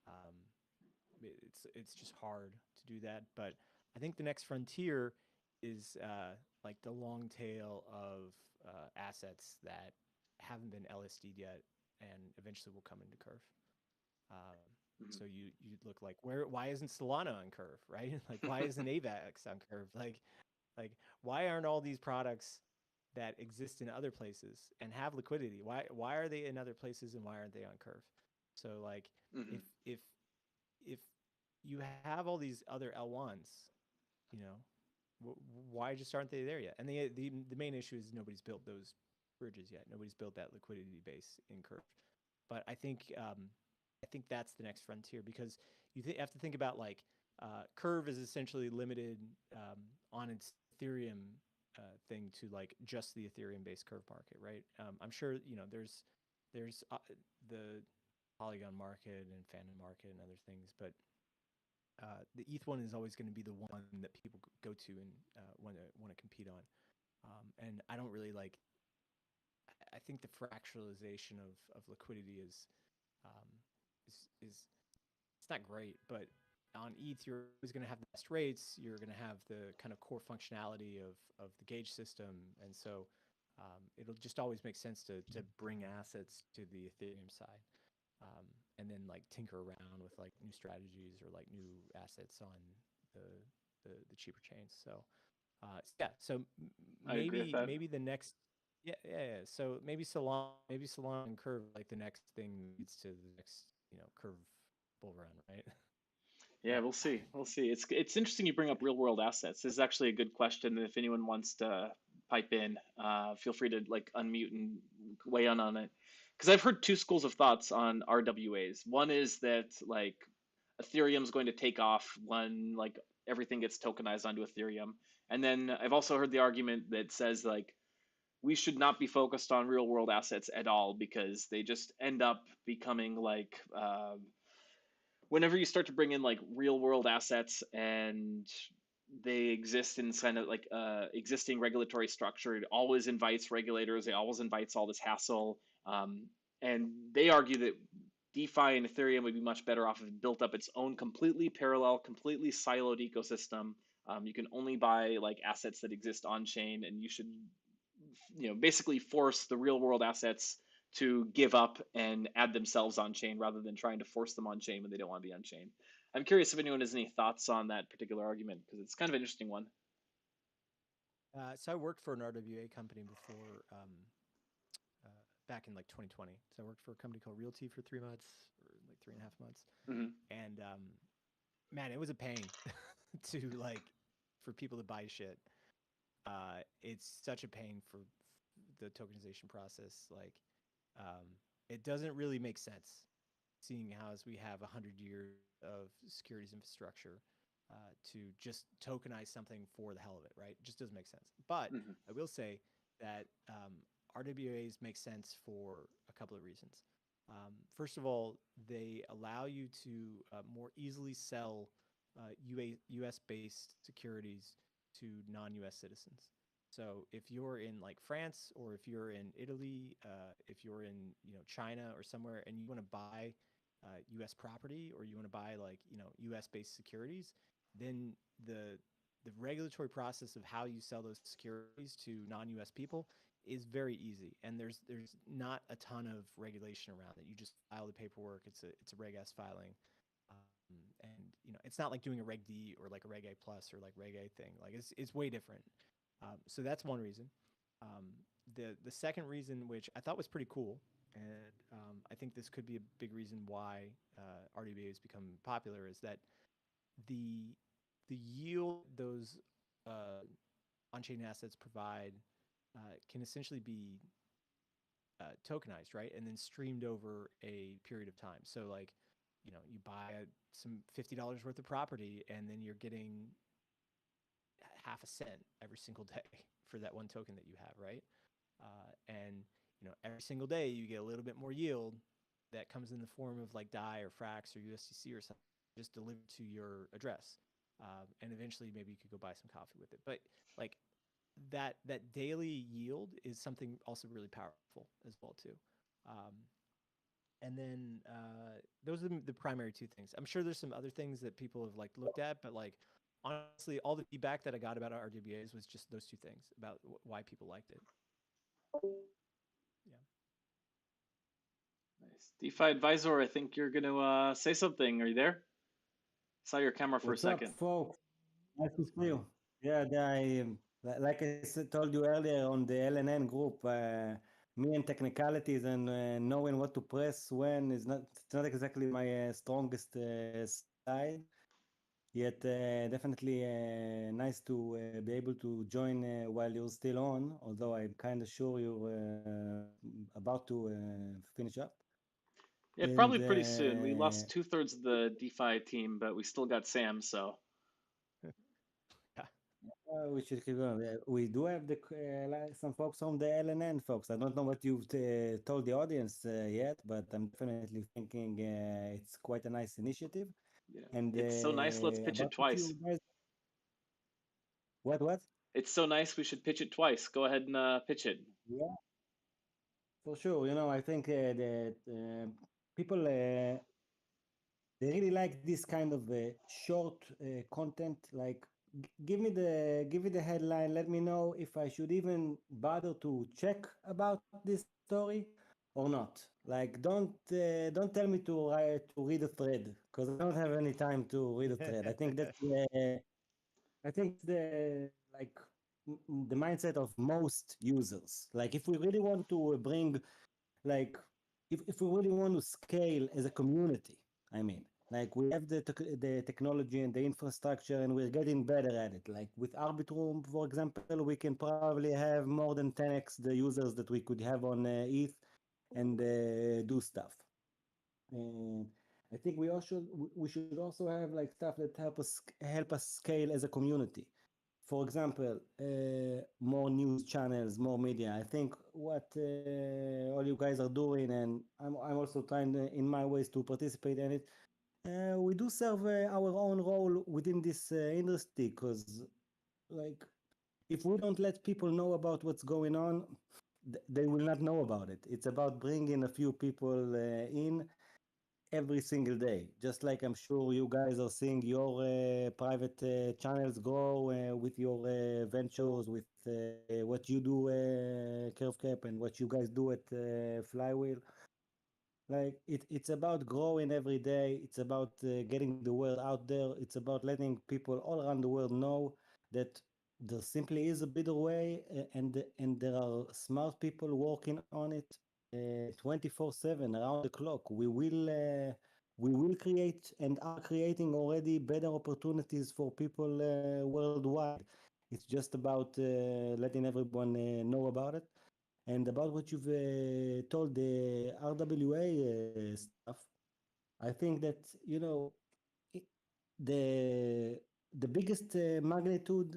Um, it's just hard to do that. But I think the next frontier is like the long tail of assets that haven't been LSD'd yet, and eventually will come into Curve. Um, Mhm. so you'd look like, why isn't Solana on Curve, right? Like, why isn't AVAX on Curve? Like why aren't all these products that exist in other places and have liquidity, why are they in other places and why aren't they on Curve? So like, Mhm. if you have all these other L1s, you know, why just aren't they there yet? And the main issue is nobody's built those bridges yet. Nobody's built that liquidity base in Curve. But I think that's the next frontier, because have to think about like, Curve is essentially limited on its Ethereum thing to like just the Ethereum based Curve market, right? I'm sure there's the Polygon market and Phantom market and other things, but the ETH one is always going to be the one that people go to and want to compete on. And I don't really like. I think the fractalization of liquidity um, is it's not great, but on ETH you're always going to have the best rates. You're going to have the kind of core functionality of the gauge system, and so it'll just always make sense to bring assets to the Ethereum side. And then like tinker around with like new strategies or like new assets on the the cheaper chains. So yeah, so I agree with that. maybe the next yeah. So maybe Solana and Curve like the next thing leads to the next Curve bull run, right? Yeah, Yeah. we'll see. We'll see. It's interesting you bring up real world assets. This is actually a good question. If anyone wants to pipe in, feel free to like unmute and weigh in on it. Because I've heard two schools of thoughts on RWAs. One is that like Ethereum's going to take off when like everything gets tokenized onto Ethereum. And then I've also heard the argument that says like we should not be focused on real world assets at all because they just end up becoming like whenever you start to bring in like real world assets and they exist in kind of like existing regulatory structure, it always invites regulators, it always invites all this hassle. And they argue that DeFi and Ethereum would be much better off if it built up its own completely parallel, completely siloed ecosystem. You can only buy like assets that exist on chain, and you should, basically force the real world assets to give up and add themselves on chain rather than trying to force them on chain when they don't want to be on chain. I'm curious if anyone has any thoughts on that particular argument because it's kind of an interesting one. So I worked for an RWA company before, uh, back in like 2020. So I worked for a company called Realty for 3 months, or like 3.5 months, Mm-hmm. and man, it was a pain to like for people to buy shit. It's such a pain for the tokenization process. Like, um, it doesn't really make sense, seeing how as we have 100 years of securities infrastructure, to just tokenize something for the hell of it, right? It just doesn't make sense. But Mm-hmm. I will say that RWAs make sense for a couple of reasons. First of all, they allow you to more easily sell US based securities to non US citizens. So if you're in like France, or if you're in Italy, if you're in China or somewhere, and you want to buy U.S. property, or you want to buy like U.S. based securities, then the the regulatory process of how you sell those securities to non-U.S. people is very easy, and there's not a ton of regulation around it. You just file the paperwork. It's a Reg S filing, and it's not like doing a Reg D or like a Reg A plus or like Reg A thing. Like it's way different. So that's one reason. The second reason, which I thought was pretty cool, and I think this could be a big reason why RDBA has become popular, is that the the yield those on-chain assets provide can essentially be tokenized, right, and then streamed over a period of time. So, like, you buy some $50 worth of property, and then you're getting half a cent every single day for that one token that you have, right? And every single day you get a little bit more yield that comes in the form of like DAI or Frax or USDC or something, just delivered to your address. And eventually maybe you could go buy some coffee with it. But like that daily yield is something also really powerful as well too. Um, and then those are the primary two things. I'm sure there's some other things that people have like looked at, but like honestly, all the feedback that I got about RWAs was just those two things about why people liked it. Yeah. Nice. DeFi advisor, I think you're going to say something. Are you there? Saw your camera for a What's up, second. folks? Nice to see you. Yeah, like I told you earlier on the LNN group, me and technicalities and knowing what to press when is not, it's not exactly my strongest side. Yet definitely nice to be able to join while you're still on, although I'm kind of sure you're about to finish up. Yeah, And probably pretty soon. We lost 2/3 of the DeFi team, but we still got Sam, so. we should keep going. We do have like some folks from the LNN folks. I don't know what you've told the audience yet, but I'm definitely thinking it's quite a nice initiative. Yeah. And It's so nice, let's pitch it about what twice. you guys, what? It's so nice, we should pitch it twice. Go ahead and pitch it. Yeah, for sure. I think that people they really like this kind of short content. Like, give me the headline. Let me know if I should even bother to check about this story or not. Like, don't tell me to read a thread, because I don't have any time to read a thread. I think it's the like the mindset of most users. Like, if we really want to bring, like, if we really want to scale as a community, I mean, like, we have the technology and the infrastructure, and we're getting better at it. Like with Arbitrum, for example, we can probably have more than 10x the users that we could have on ETH, and do stuff. And I think we should also have like stuff that help us scale as a community. For example, more news channels, more media. I think what all you guys are doing, and I'm also trying in my ways to participate in it. We do serve our own role within this industry, because like, if we don't let people know about what's going on, they will not know about it. It's about bringing a few people in every single day. Just like I'm sure you guys are seeing your private channels grow with your ventures, with what you do, CurveCap, and what you guys do at Flywheel. Like it's about growing every day. It's about getting the word out there. It's about letting people all around the world know that there simply is a better way, and there are smart people working on it 24/7 around the clock. We will create and are creating already better opportunities for people worldwide. It's just about letting everyone know about it. And about what you've told the RWA stuff, I think that i- the the biggest magnitude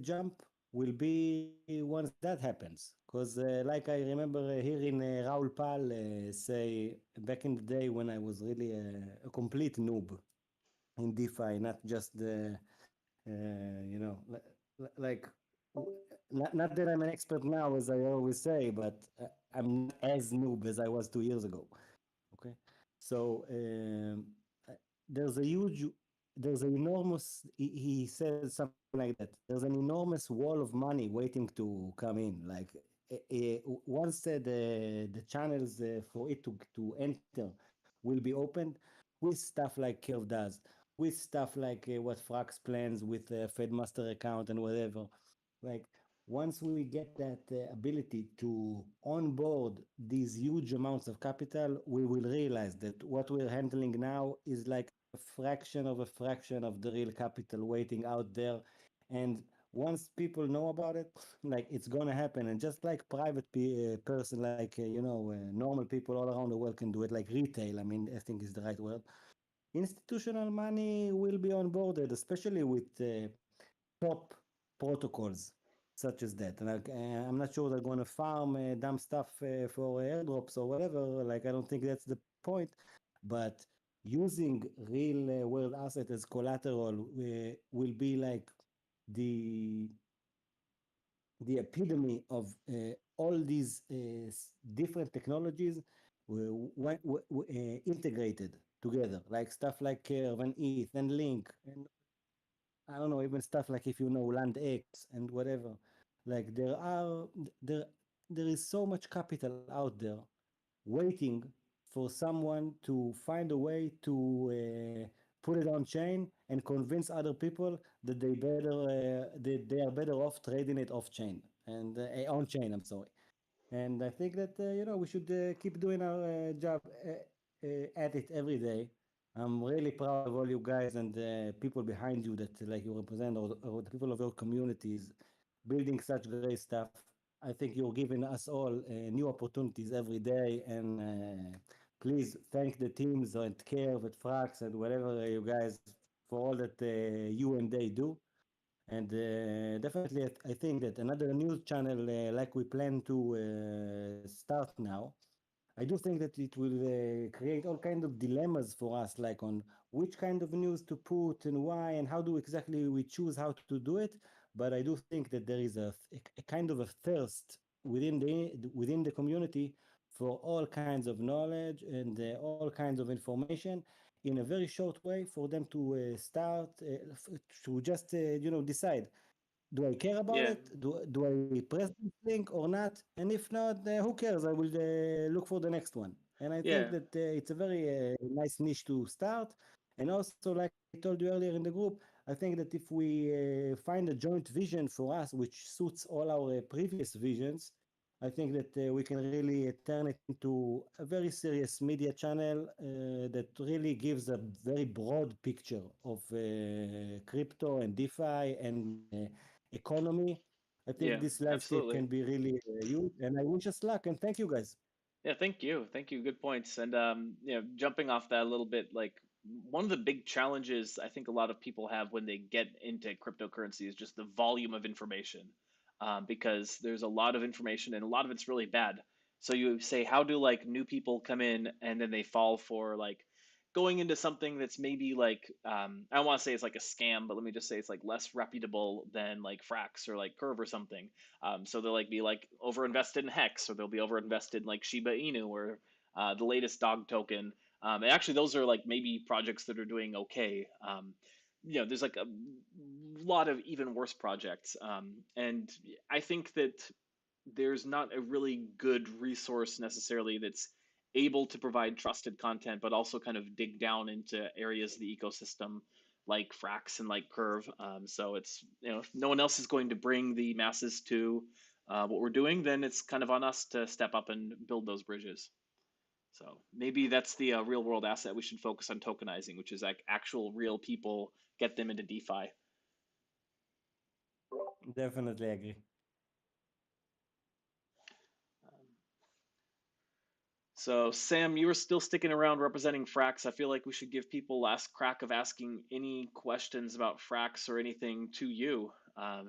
jump will be once that happens. Because like I remember hearing Raul Pal say back in the day when I was really a complete noob in DeFi, not just the like not that I'm an expert now, as I always say, but I'm not as noob as I was 2 years ago. Okay, so uh, there's a huge, there's an enormous. He said something like that. There's an enormous wall of money waiting to come in. Like once the channels for it to enter will be opened with stuff like Curve does, with stuff like what Frax plans with Fedmaster account and whatever. Like once we get that ability to onboard these huge amounts of capital, we will realize that what we're handling now is like a fraction of the real capital waiting out there. And once people know about it, like it's gonna happen. And just like private person, like normal people all around the world can do it, like retail. I mean, I think is the right word. Institutional money will be onboarded, especially with top protocols such as that. Like I'm not sure they're going to farm dumb stuff for airdrops or whatever. Like I don't think that's the point. But using real world asset as collateral will be like the the epitome of all these different technologies integrated together, like stuff like Curve and ETH and Link and I don't know, even stuff like if you know Land X and whatever. Like there there is so much capital out there waiting for someone to find a way to put it on chain and convince other people that they are better off trading it off chain and on chain. I'm sorry. And I think that we should keep doing our job at it every day. I'm really proud of all you guys and the people behind you that like you represent, or the people of your communities building such great stuff. I think you're giving us all new opportunities every day, and please thank the teams at Care, at Frax, and whatever you guys for all that you and they do. And definitely, I think that another news channel like we plan to start now, I do think that it will create all kind of dilemmas for us, like on which kind of news to put and why and how do exactly we choose how to do it. But I do think that there is a kind of a thirst within the community for all kinds of knowledge and all kinds of information in a very short way for them to start to just decide, do I care about Yeah, it? Do I press this link or not? And if not, who cares? I will look for the next one. And I think yeah, that it's a very nice niche to start. And also, like I told you earlier in the group, I think that if we find a joint vision for us, which suits all our previous visions, I think that we can really turn it into a very serious media channel that really gives a very broad picture of crypto and DeFi and economy. I think yeah, this landscape can absolutely. be really huge. And I wish us luck and thank you guys. Yeah, thank you. Thank you. Good points. And jumping off that a little bit, like one of the big challenges I think a lot of people have when they get into cryptocurrency is just the volume of information. Because there's a lot of information and a lot of it's really bad. So you say, how do like new people come in and then they fall for like going into something that's maybe like I don't want to say it's like a scam, but let me just say it's like less reputable than like Frax or like Curve or something. So they'll like be like overinvested in Hex, or they'll be overinvested in like Shiba Inu or the latest dog token. And actually, those are like maybe projects that are doing okay. There's like a lot of even worse projects, and I think that there's not a really good resource necessarily that's able to provide trusted content, but also kind of dig down into areas of the ecosystem like Frax and like Curve. So it's, if no one else is going to bring the masses to what we're doing, then it's kind of on us to step up and build those bridges. So maybe that's the real world asset we should focus on tokenizing, which is like actual real people, get them into DeFi. Definitely agree. So, Sam, you were still sticking around representing Frax. I feel like we should give people last crack of asking any questions about Frax or anything to you,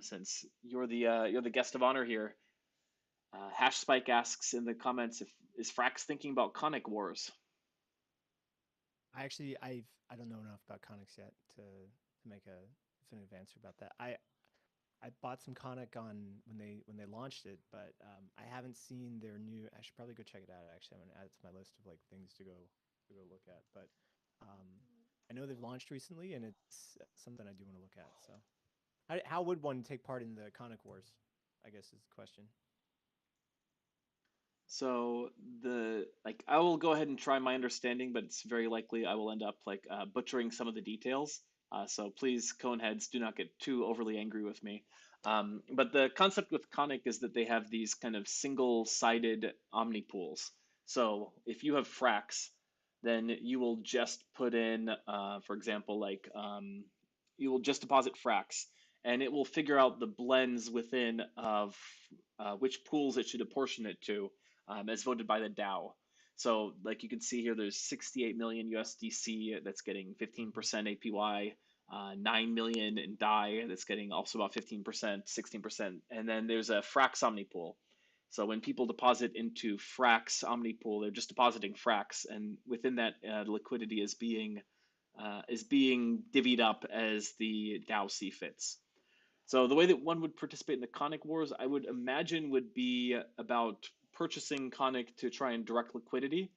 since you're the guest of honor here. Hash Spike asks in the comments, if is Frax thinking about Conic Wars? I don't know enough about Conics yet to make a definitive answer about that. I bought some Conic on when they launched it, but I haven't seen their new. I should probably go check it out. Actually, I'm gonna add it to my list of like things to go look at. But I know they've launched recently, and it's something I do want to look at. So, how would one take part in the Conic Wars? I guess is the question. So I will go ahead and try my understanding, but it's very likely I will end up like butchering some of the details. So please, Coneheads, do not get too overly angry with me. But the concept with Conic is that they have these kind of single-sided omnipools. So if you have Frax, then you will just put in, for example, like you will just deposit Frax, and it will figure out the blends within of which pools it should apportion it to, as voted by the DAO. So, like you can see here, there's 68 million USDC that's getting 15% APY, 9 million in DAI that's getting also about 15%, 16%, and then there's a Frax Omnipool. So when people deposit into Frax Omnipool, they're just depositing Frax, and within that, liquidity is being divvied up as the DAO see fits. So the way that one would participate in the Conic Wars, I would imagine, would be about purchasing Conic to try and direct liquidity.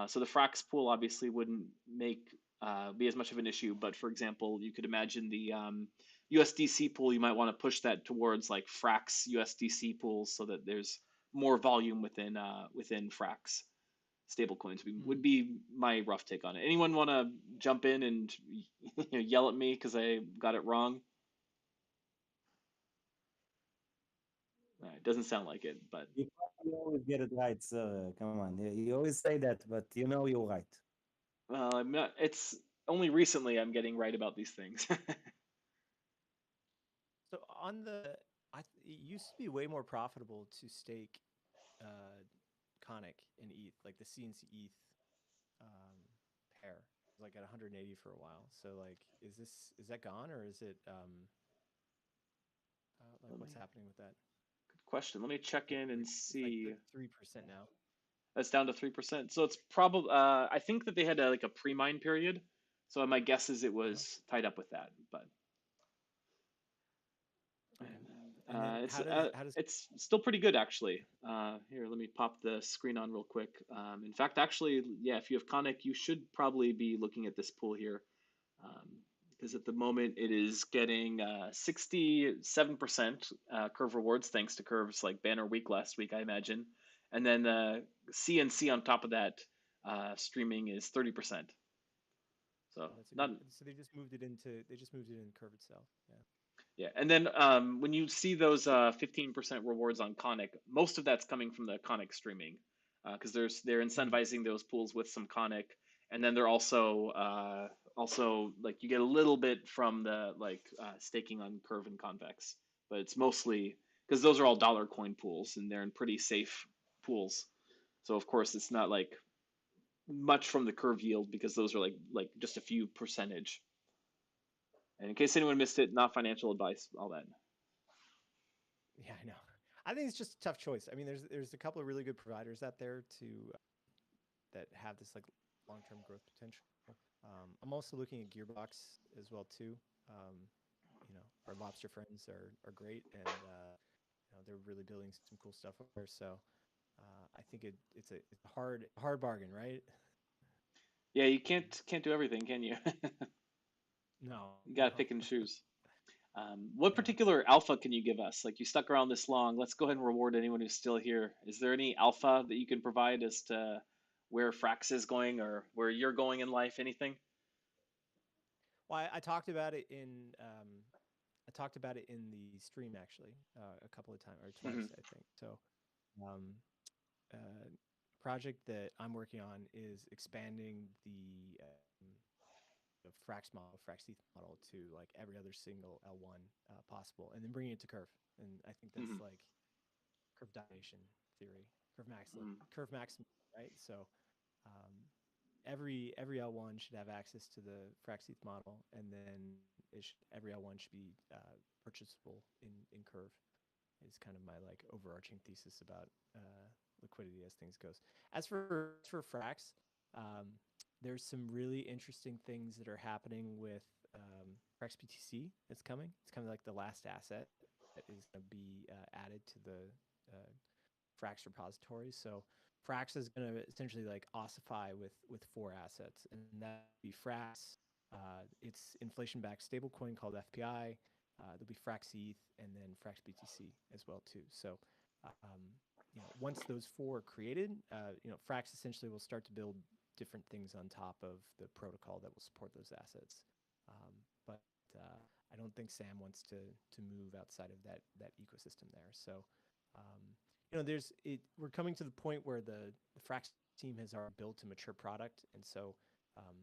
So the Frax pool obviously wouldn't be as much of an issue, but for example, you could imagine the USDC pool. You might want to push that towards like Frax USDC pools so that there's more volume within Frax stablecoins. Would be my rough take on it. Anyone want to jump in and yell at me because I got it wrong? It doesn't sound like it, but You always get it right, sir. Come on, you always say that, but you know you're right. well, I'm not. It's only recently I'm getting right about these things. So on it used to be way more profitable to stake Conic in ETH, like the CNC ETH pair. It was like at 180 for a while. So like, is that gone, or is it like what's happening with that? Good question. Let me check in and see. It's like 3% now. That's down to 3%. So it's probably. I think that they had like a pre-mine period. So my guess is it was tied up with that, but. It's still pretty good actually. Here, let me pop the screen on real quick. In fact, actually, yeah, if you have Conic, you should probably be looking at this pool here, because at the moment it is getting 67% Curve rewards, thanks to Curve's like banner week last week, I imagine, and then CNC on top of that, streaming is 30%. So so they just moved it in Curve itself. Yeah. Yeah, and then when you see those 15% rewards on Conic, most of that's coming from the Conic streaming, because they're incentivizing those pools with some Conic, and then they're also like you get a little bit from the like staking on Curve and Convex, but it's mostly because those are all dollar coin pools and they're in pretty safe pools. So of course it's not like much from the Curve yield because those are like just a few percentage. And in case anyone missed it, not financial advice, all that. Yeah, I know. I think it's just a tough choice. I mean, there's a couple of really good providers out there that have this like long-term growth potential. I'm also looking at Gearbox as well too. Our lobster friends are great, and they're really building some cool stuff over there. So I think it's a hard bargain, right? Yeah, you can't do everything, can you? No, You gotta no. pick and choose. What Yeah. particular alpha can you give us? Like you stuck around this long. Let's go ahead and reward anyone who's still here. Is there any alpha that you can provide as to where Frax is going or where you're going in life? Anything? Well, I talked about it in the stream actually a couple of times or Hmm. twice I think. So um, project that I'm working on is expanding the Frax model, Frax ETH model to like every other single L1 possible, and then bringing it to Curve. And I think that's Hmm. like curve domination theory, Hmm. curve maximum, right? So um, every L1 should have access to the Frax ETH model, and then every L1 should be purchasable in Curve. Is kind of my like overarching thesis about liquidity as things goes. As for Frax, um, there's some really interesting things that are happening with Frax BTC. It's coming. It's kind of like the last asset that is going to be added to the uh, Frax repository. So Frax is going to essentially like ossify with four assets, and that would be Frax. Its inflation-backed stablecoin called FPI. There'll be Frax ETH and then Frax BTC as well too. So, once those four are created, Frax essentially will start to build different things on top of the protocol that will support those assets. But I don't think Sam wants to move outside of that ecosystem there. So, we're coming to the point where the Frax team has already built a mature product, and so um,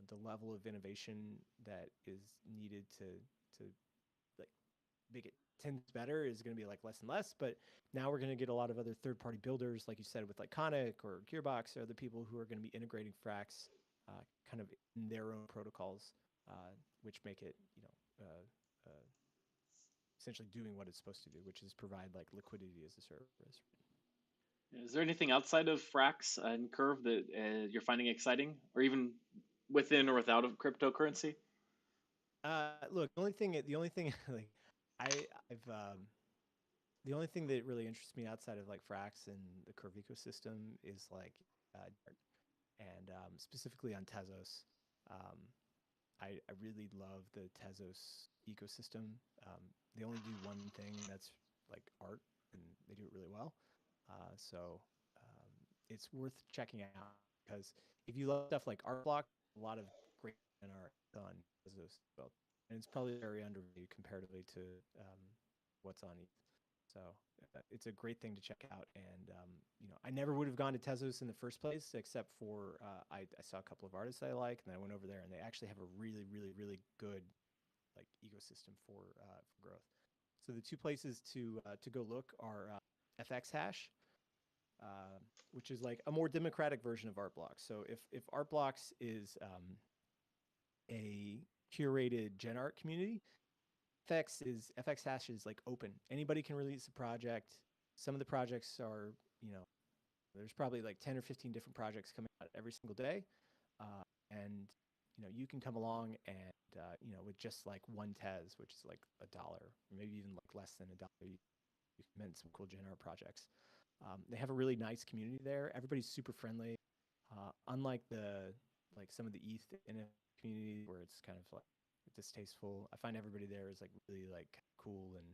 the level of innovation that is needed to like make it 10 better is going to be like less and less. But now we're going to get a lot of other third-party builders, like you said, with like Conic or Gearbox, or other people who are going to be integrating Frax kind of in their own protocols, which make it essentially doing what it's supposed to do, which is provide like liquidity as a service. Is there anything outside of Frax and Curve that you're finding exciting, or even within or without of cryptocurrency? Look, the only thing like I've the only thing that really interests me outside of like Frax and the Curve ecosystem is like and specifically on Tezos. Um, I really love the Tezos ecosystem. They only do one thing that's like art, and they do it really well. So it's worth checking out because if you love stuff like art block, a lot of great art on Tezos as well, and it's probably very undervalued comparatively to um, what's on ETH. So it's a great thing to check out. And I never would have gone to Tezos in the first place, except for I saw a couple of artists I like, and then I went over there, and they actually have a really, really, really good like ecosystem for growth. So the two places to go look are FX Hash, which is like a more democratic version of Artblocks. So if Artblocks is a curated gen art community, FX Hash is like open. Anybody can release a project. Some of the projects are, there's probably like 10 or 15 different projects coming out every single day. And you can come along and with just like one Tez, which is like $1, or maybe even like less than $1, you can mint some cool gen art projects. They have a really nice community there. Everybody's super friendly. Unlike some of the ETH in a community where it's kind of like distasteful, I find everybody there is like really like cool, and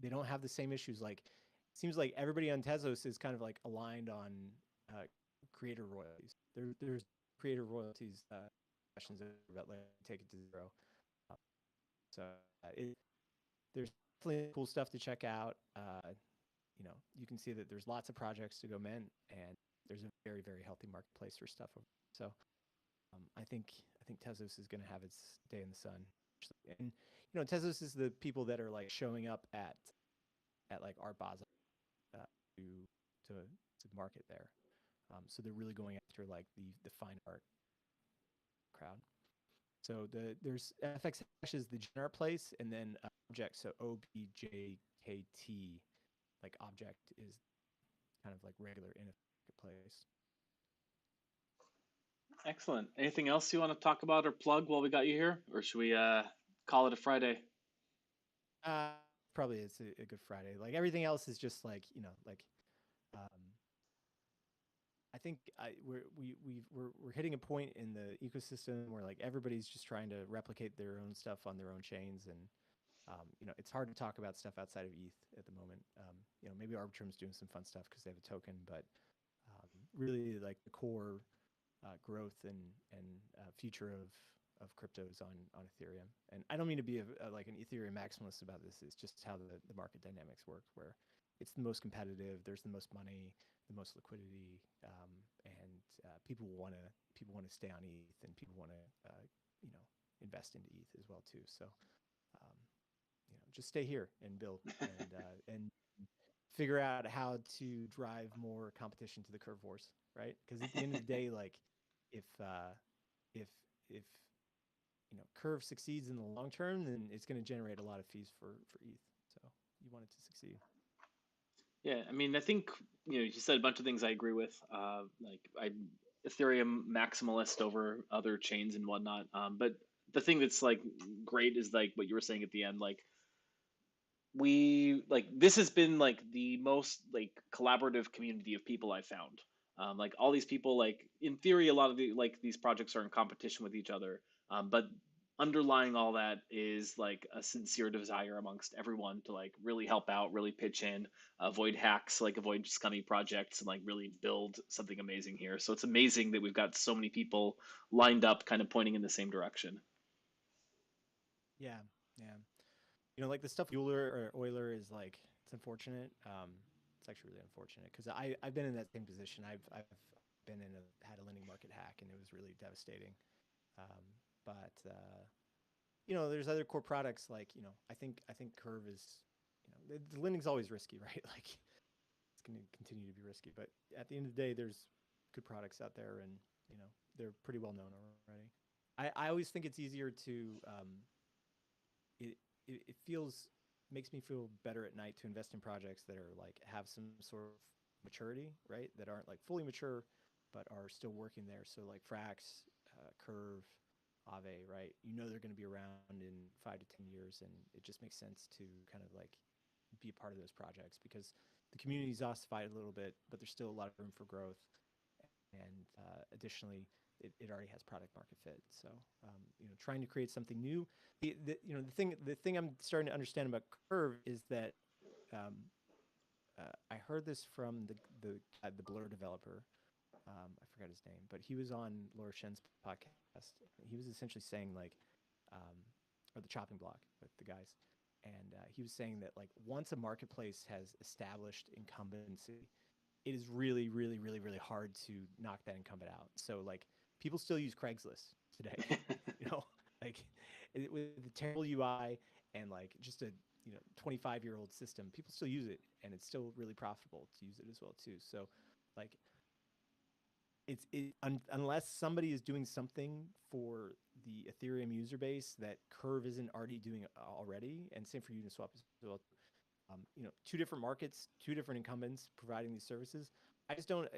they don't have the same issues. Like it seems like everybody on Tezos is kind of like aligned on creator royalties. There's creator royalties questions about like take it to zero. So there's definitely cool stuff to check out. You can see that there's lots of projects to go mint, and there's a very, very healthy marketplace for stuff. So I think Tezos is going to have its day in the sun. And Tezos is the people that are like showing up at like Art Basel to to market there. So they're really going after like the fine art crowd. So there's FX Hash is the gen art place, and then Object, so OBJKT, like Object is kind of like regular in a marketplace. Excellent. Anything else you want to talk about or plug while we got you here, or should we call it a Friday? Probably it's a good Friday. Like everything else is just like um, I think we're hitting a point in the ecosystem where like everybody's just trying to replicate their own stuff on their own chains, and it's hard to talk about stuff outside of ETH at the moment. Maybe Arbitrum's doing some fun stuff because they have a token, but really like the core growth and future of cryptos on Ethereum. And I don't mean to be like an Ethereum maximalist about this. It's just how the market dynamics work, where it's the most competitive. There's the most money, the most liquidity, and people want to stay on ETH, and people want to invest into ETH as well too. So um, just stay here and build and figure out how to drive more competition to the curve wars, right? Because at the end of the day, like if if if curve succeeds in the long term, then it's going to generate a lot of fees for ETH. So you want it to succeed. Yeah, I mean, I think you said a bunch of things I agree with. Like I Ethereum maximalist over other chains and whatnot. But the thing that's like great is like what you were saying at the end. Like we like this has been like the most like collaborative community of people I've found. Like all these people, like in theory, a lot of these projects are in competition with each other. But underlying all that is like a sincere desire amongst everyone to like really help out, really pitch in, avoid hacks, like avoid scummy projects, and like really build something amazing here. So it's amazing that we've got so many people lined up, kind of pointing in the same direction. Yeah, yeah. Like the stuff Euler is like it's unfortunate. It's actually really unfortunate because I've been in that same position. I've been had a lending market hack, and it was really devastating. But there's other core products like I think Curve is the lending's always risky, right? Like it's going to continue to be risky, but at the end of the day, there's good products out there, and they're pretty well known already. I always think it's easier to it feels makes me feel better at night to invest in projects that are like have some sort of maturity, right? That aren't like fully mature, but are still working there. So like Frax, Curve, Aave, right? They're going to be around in 5 to 10 years, and it just makes sense to kind of like be a part of those projects because the community's ossified a little bit, but there's still a lot of room for growth. And additionally, it already has product market fit. So trying to create something new. The thing I'm starting to understand about Curve is that um, I heard this from the Blur developer. I forgot his name, but he was on Laura Shen's podcast. He was essentially saying like, or the chopping block with the guys, and he was saying that like once a marketplace has established incumbency, it is really, really, really, really hard to knock that incumbent out. So like people still use Craigslist today, like with the terrible UI and like just a 25-year-old system, people still use it, and it's still really profitable to use it as well too. So like unless somebody is doing something for the Ethereum user base that Curve isn't already doing already, and same for Uniswap as well. Two different markets, two different incumbents providing these services. I just don't.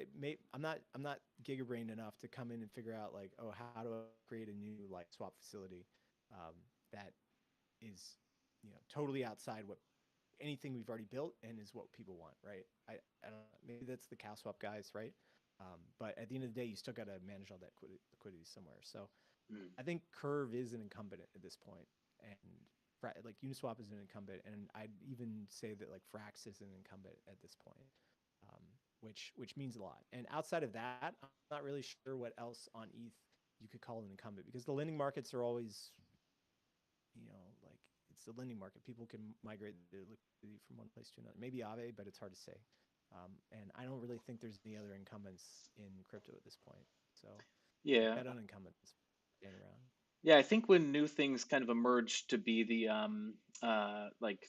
I'm not gigabrained enough to come in and figure out like, oh, how do I create a new like swap facility that is totally outside what anything we've already built and is what people want, right? I don't know. Maybe that's the cow swap guys, right? But at the end of the day, you still got to manage all that liquidity somewhere. So I think Curve is an incumbent at this point, and like Uniswap is an incumbent, and I'd even say that like Frax is an incumbent at this point, which means a lot. And outside of that, I'm not really sure what else on ETH you could call an incumbent because the lending markets are always, like it's the lending market. People can migrate their liquidity from one place to another. Maybe Aave, but it's hard to say. And I don't really think there's any other incumbents in crypto at this point. So Yeah. that unincumbent is staying around. Yeah, I think when new things kind of emerge to be the like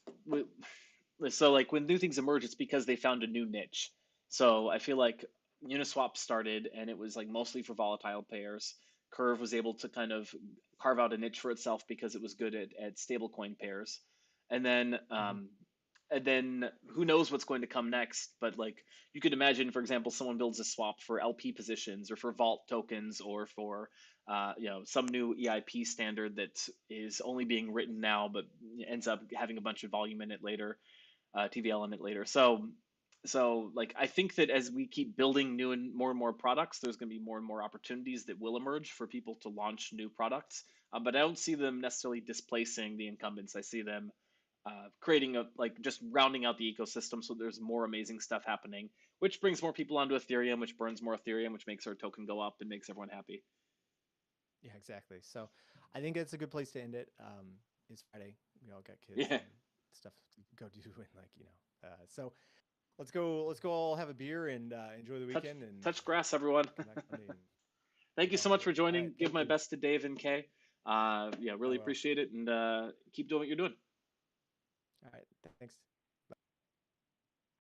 so like when new things emerge, it's because they found a new niche. So I feel like Uniswap started and it was like mostly for volatile pairs. Curve was able to kind of carve out a niche for itself because it was good at stablecoin pairs. And then and then who knows what's going to come next? But like you could imagine, for example, someone builds a swap for LP positions or for vault tokens or for some new EIP standard that is only being written now, but ends up having a bunch of volume in it later, TVL in it later. So like I think that as we keep building new and more products, there's going to be more and more opportunities that will emerge for people to launch new products. But I don't see them necessarily displacing the incumbents. I see them creating just rounding out the ecosystem so there's more amazing stuff happening, which brings more people onto Ethereum, which burns more Ethereum, which makes our token go up and makes everyone happy. Yeah, exactly. So I think it's a good place to end it. It's Friday. We all got kids Yeah. and stuff to go do, and so let's go all have a beer and enjoy the weekend and touch grass, everyone. come back Monday and Thank you talk so much to for it. All joining. right, Give thank my you. best to Dave and Kay. Really will. appreciate it, and keep doing what you're doing. All right, thanks.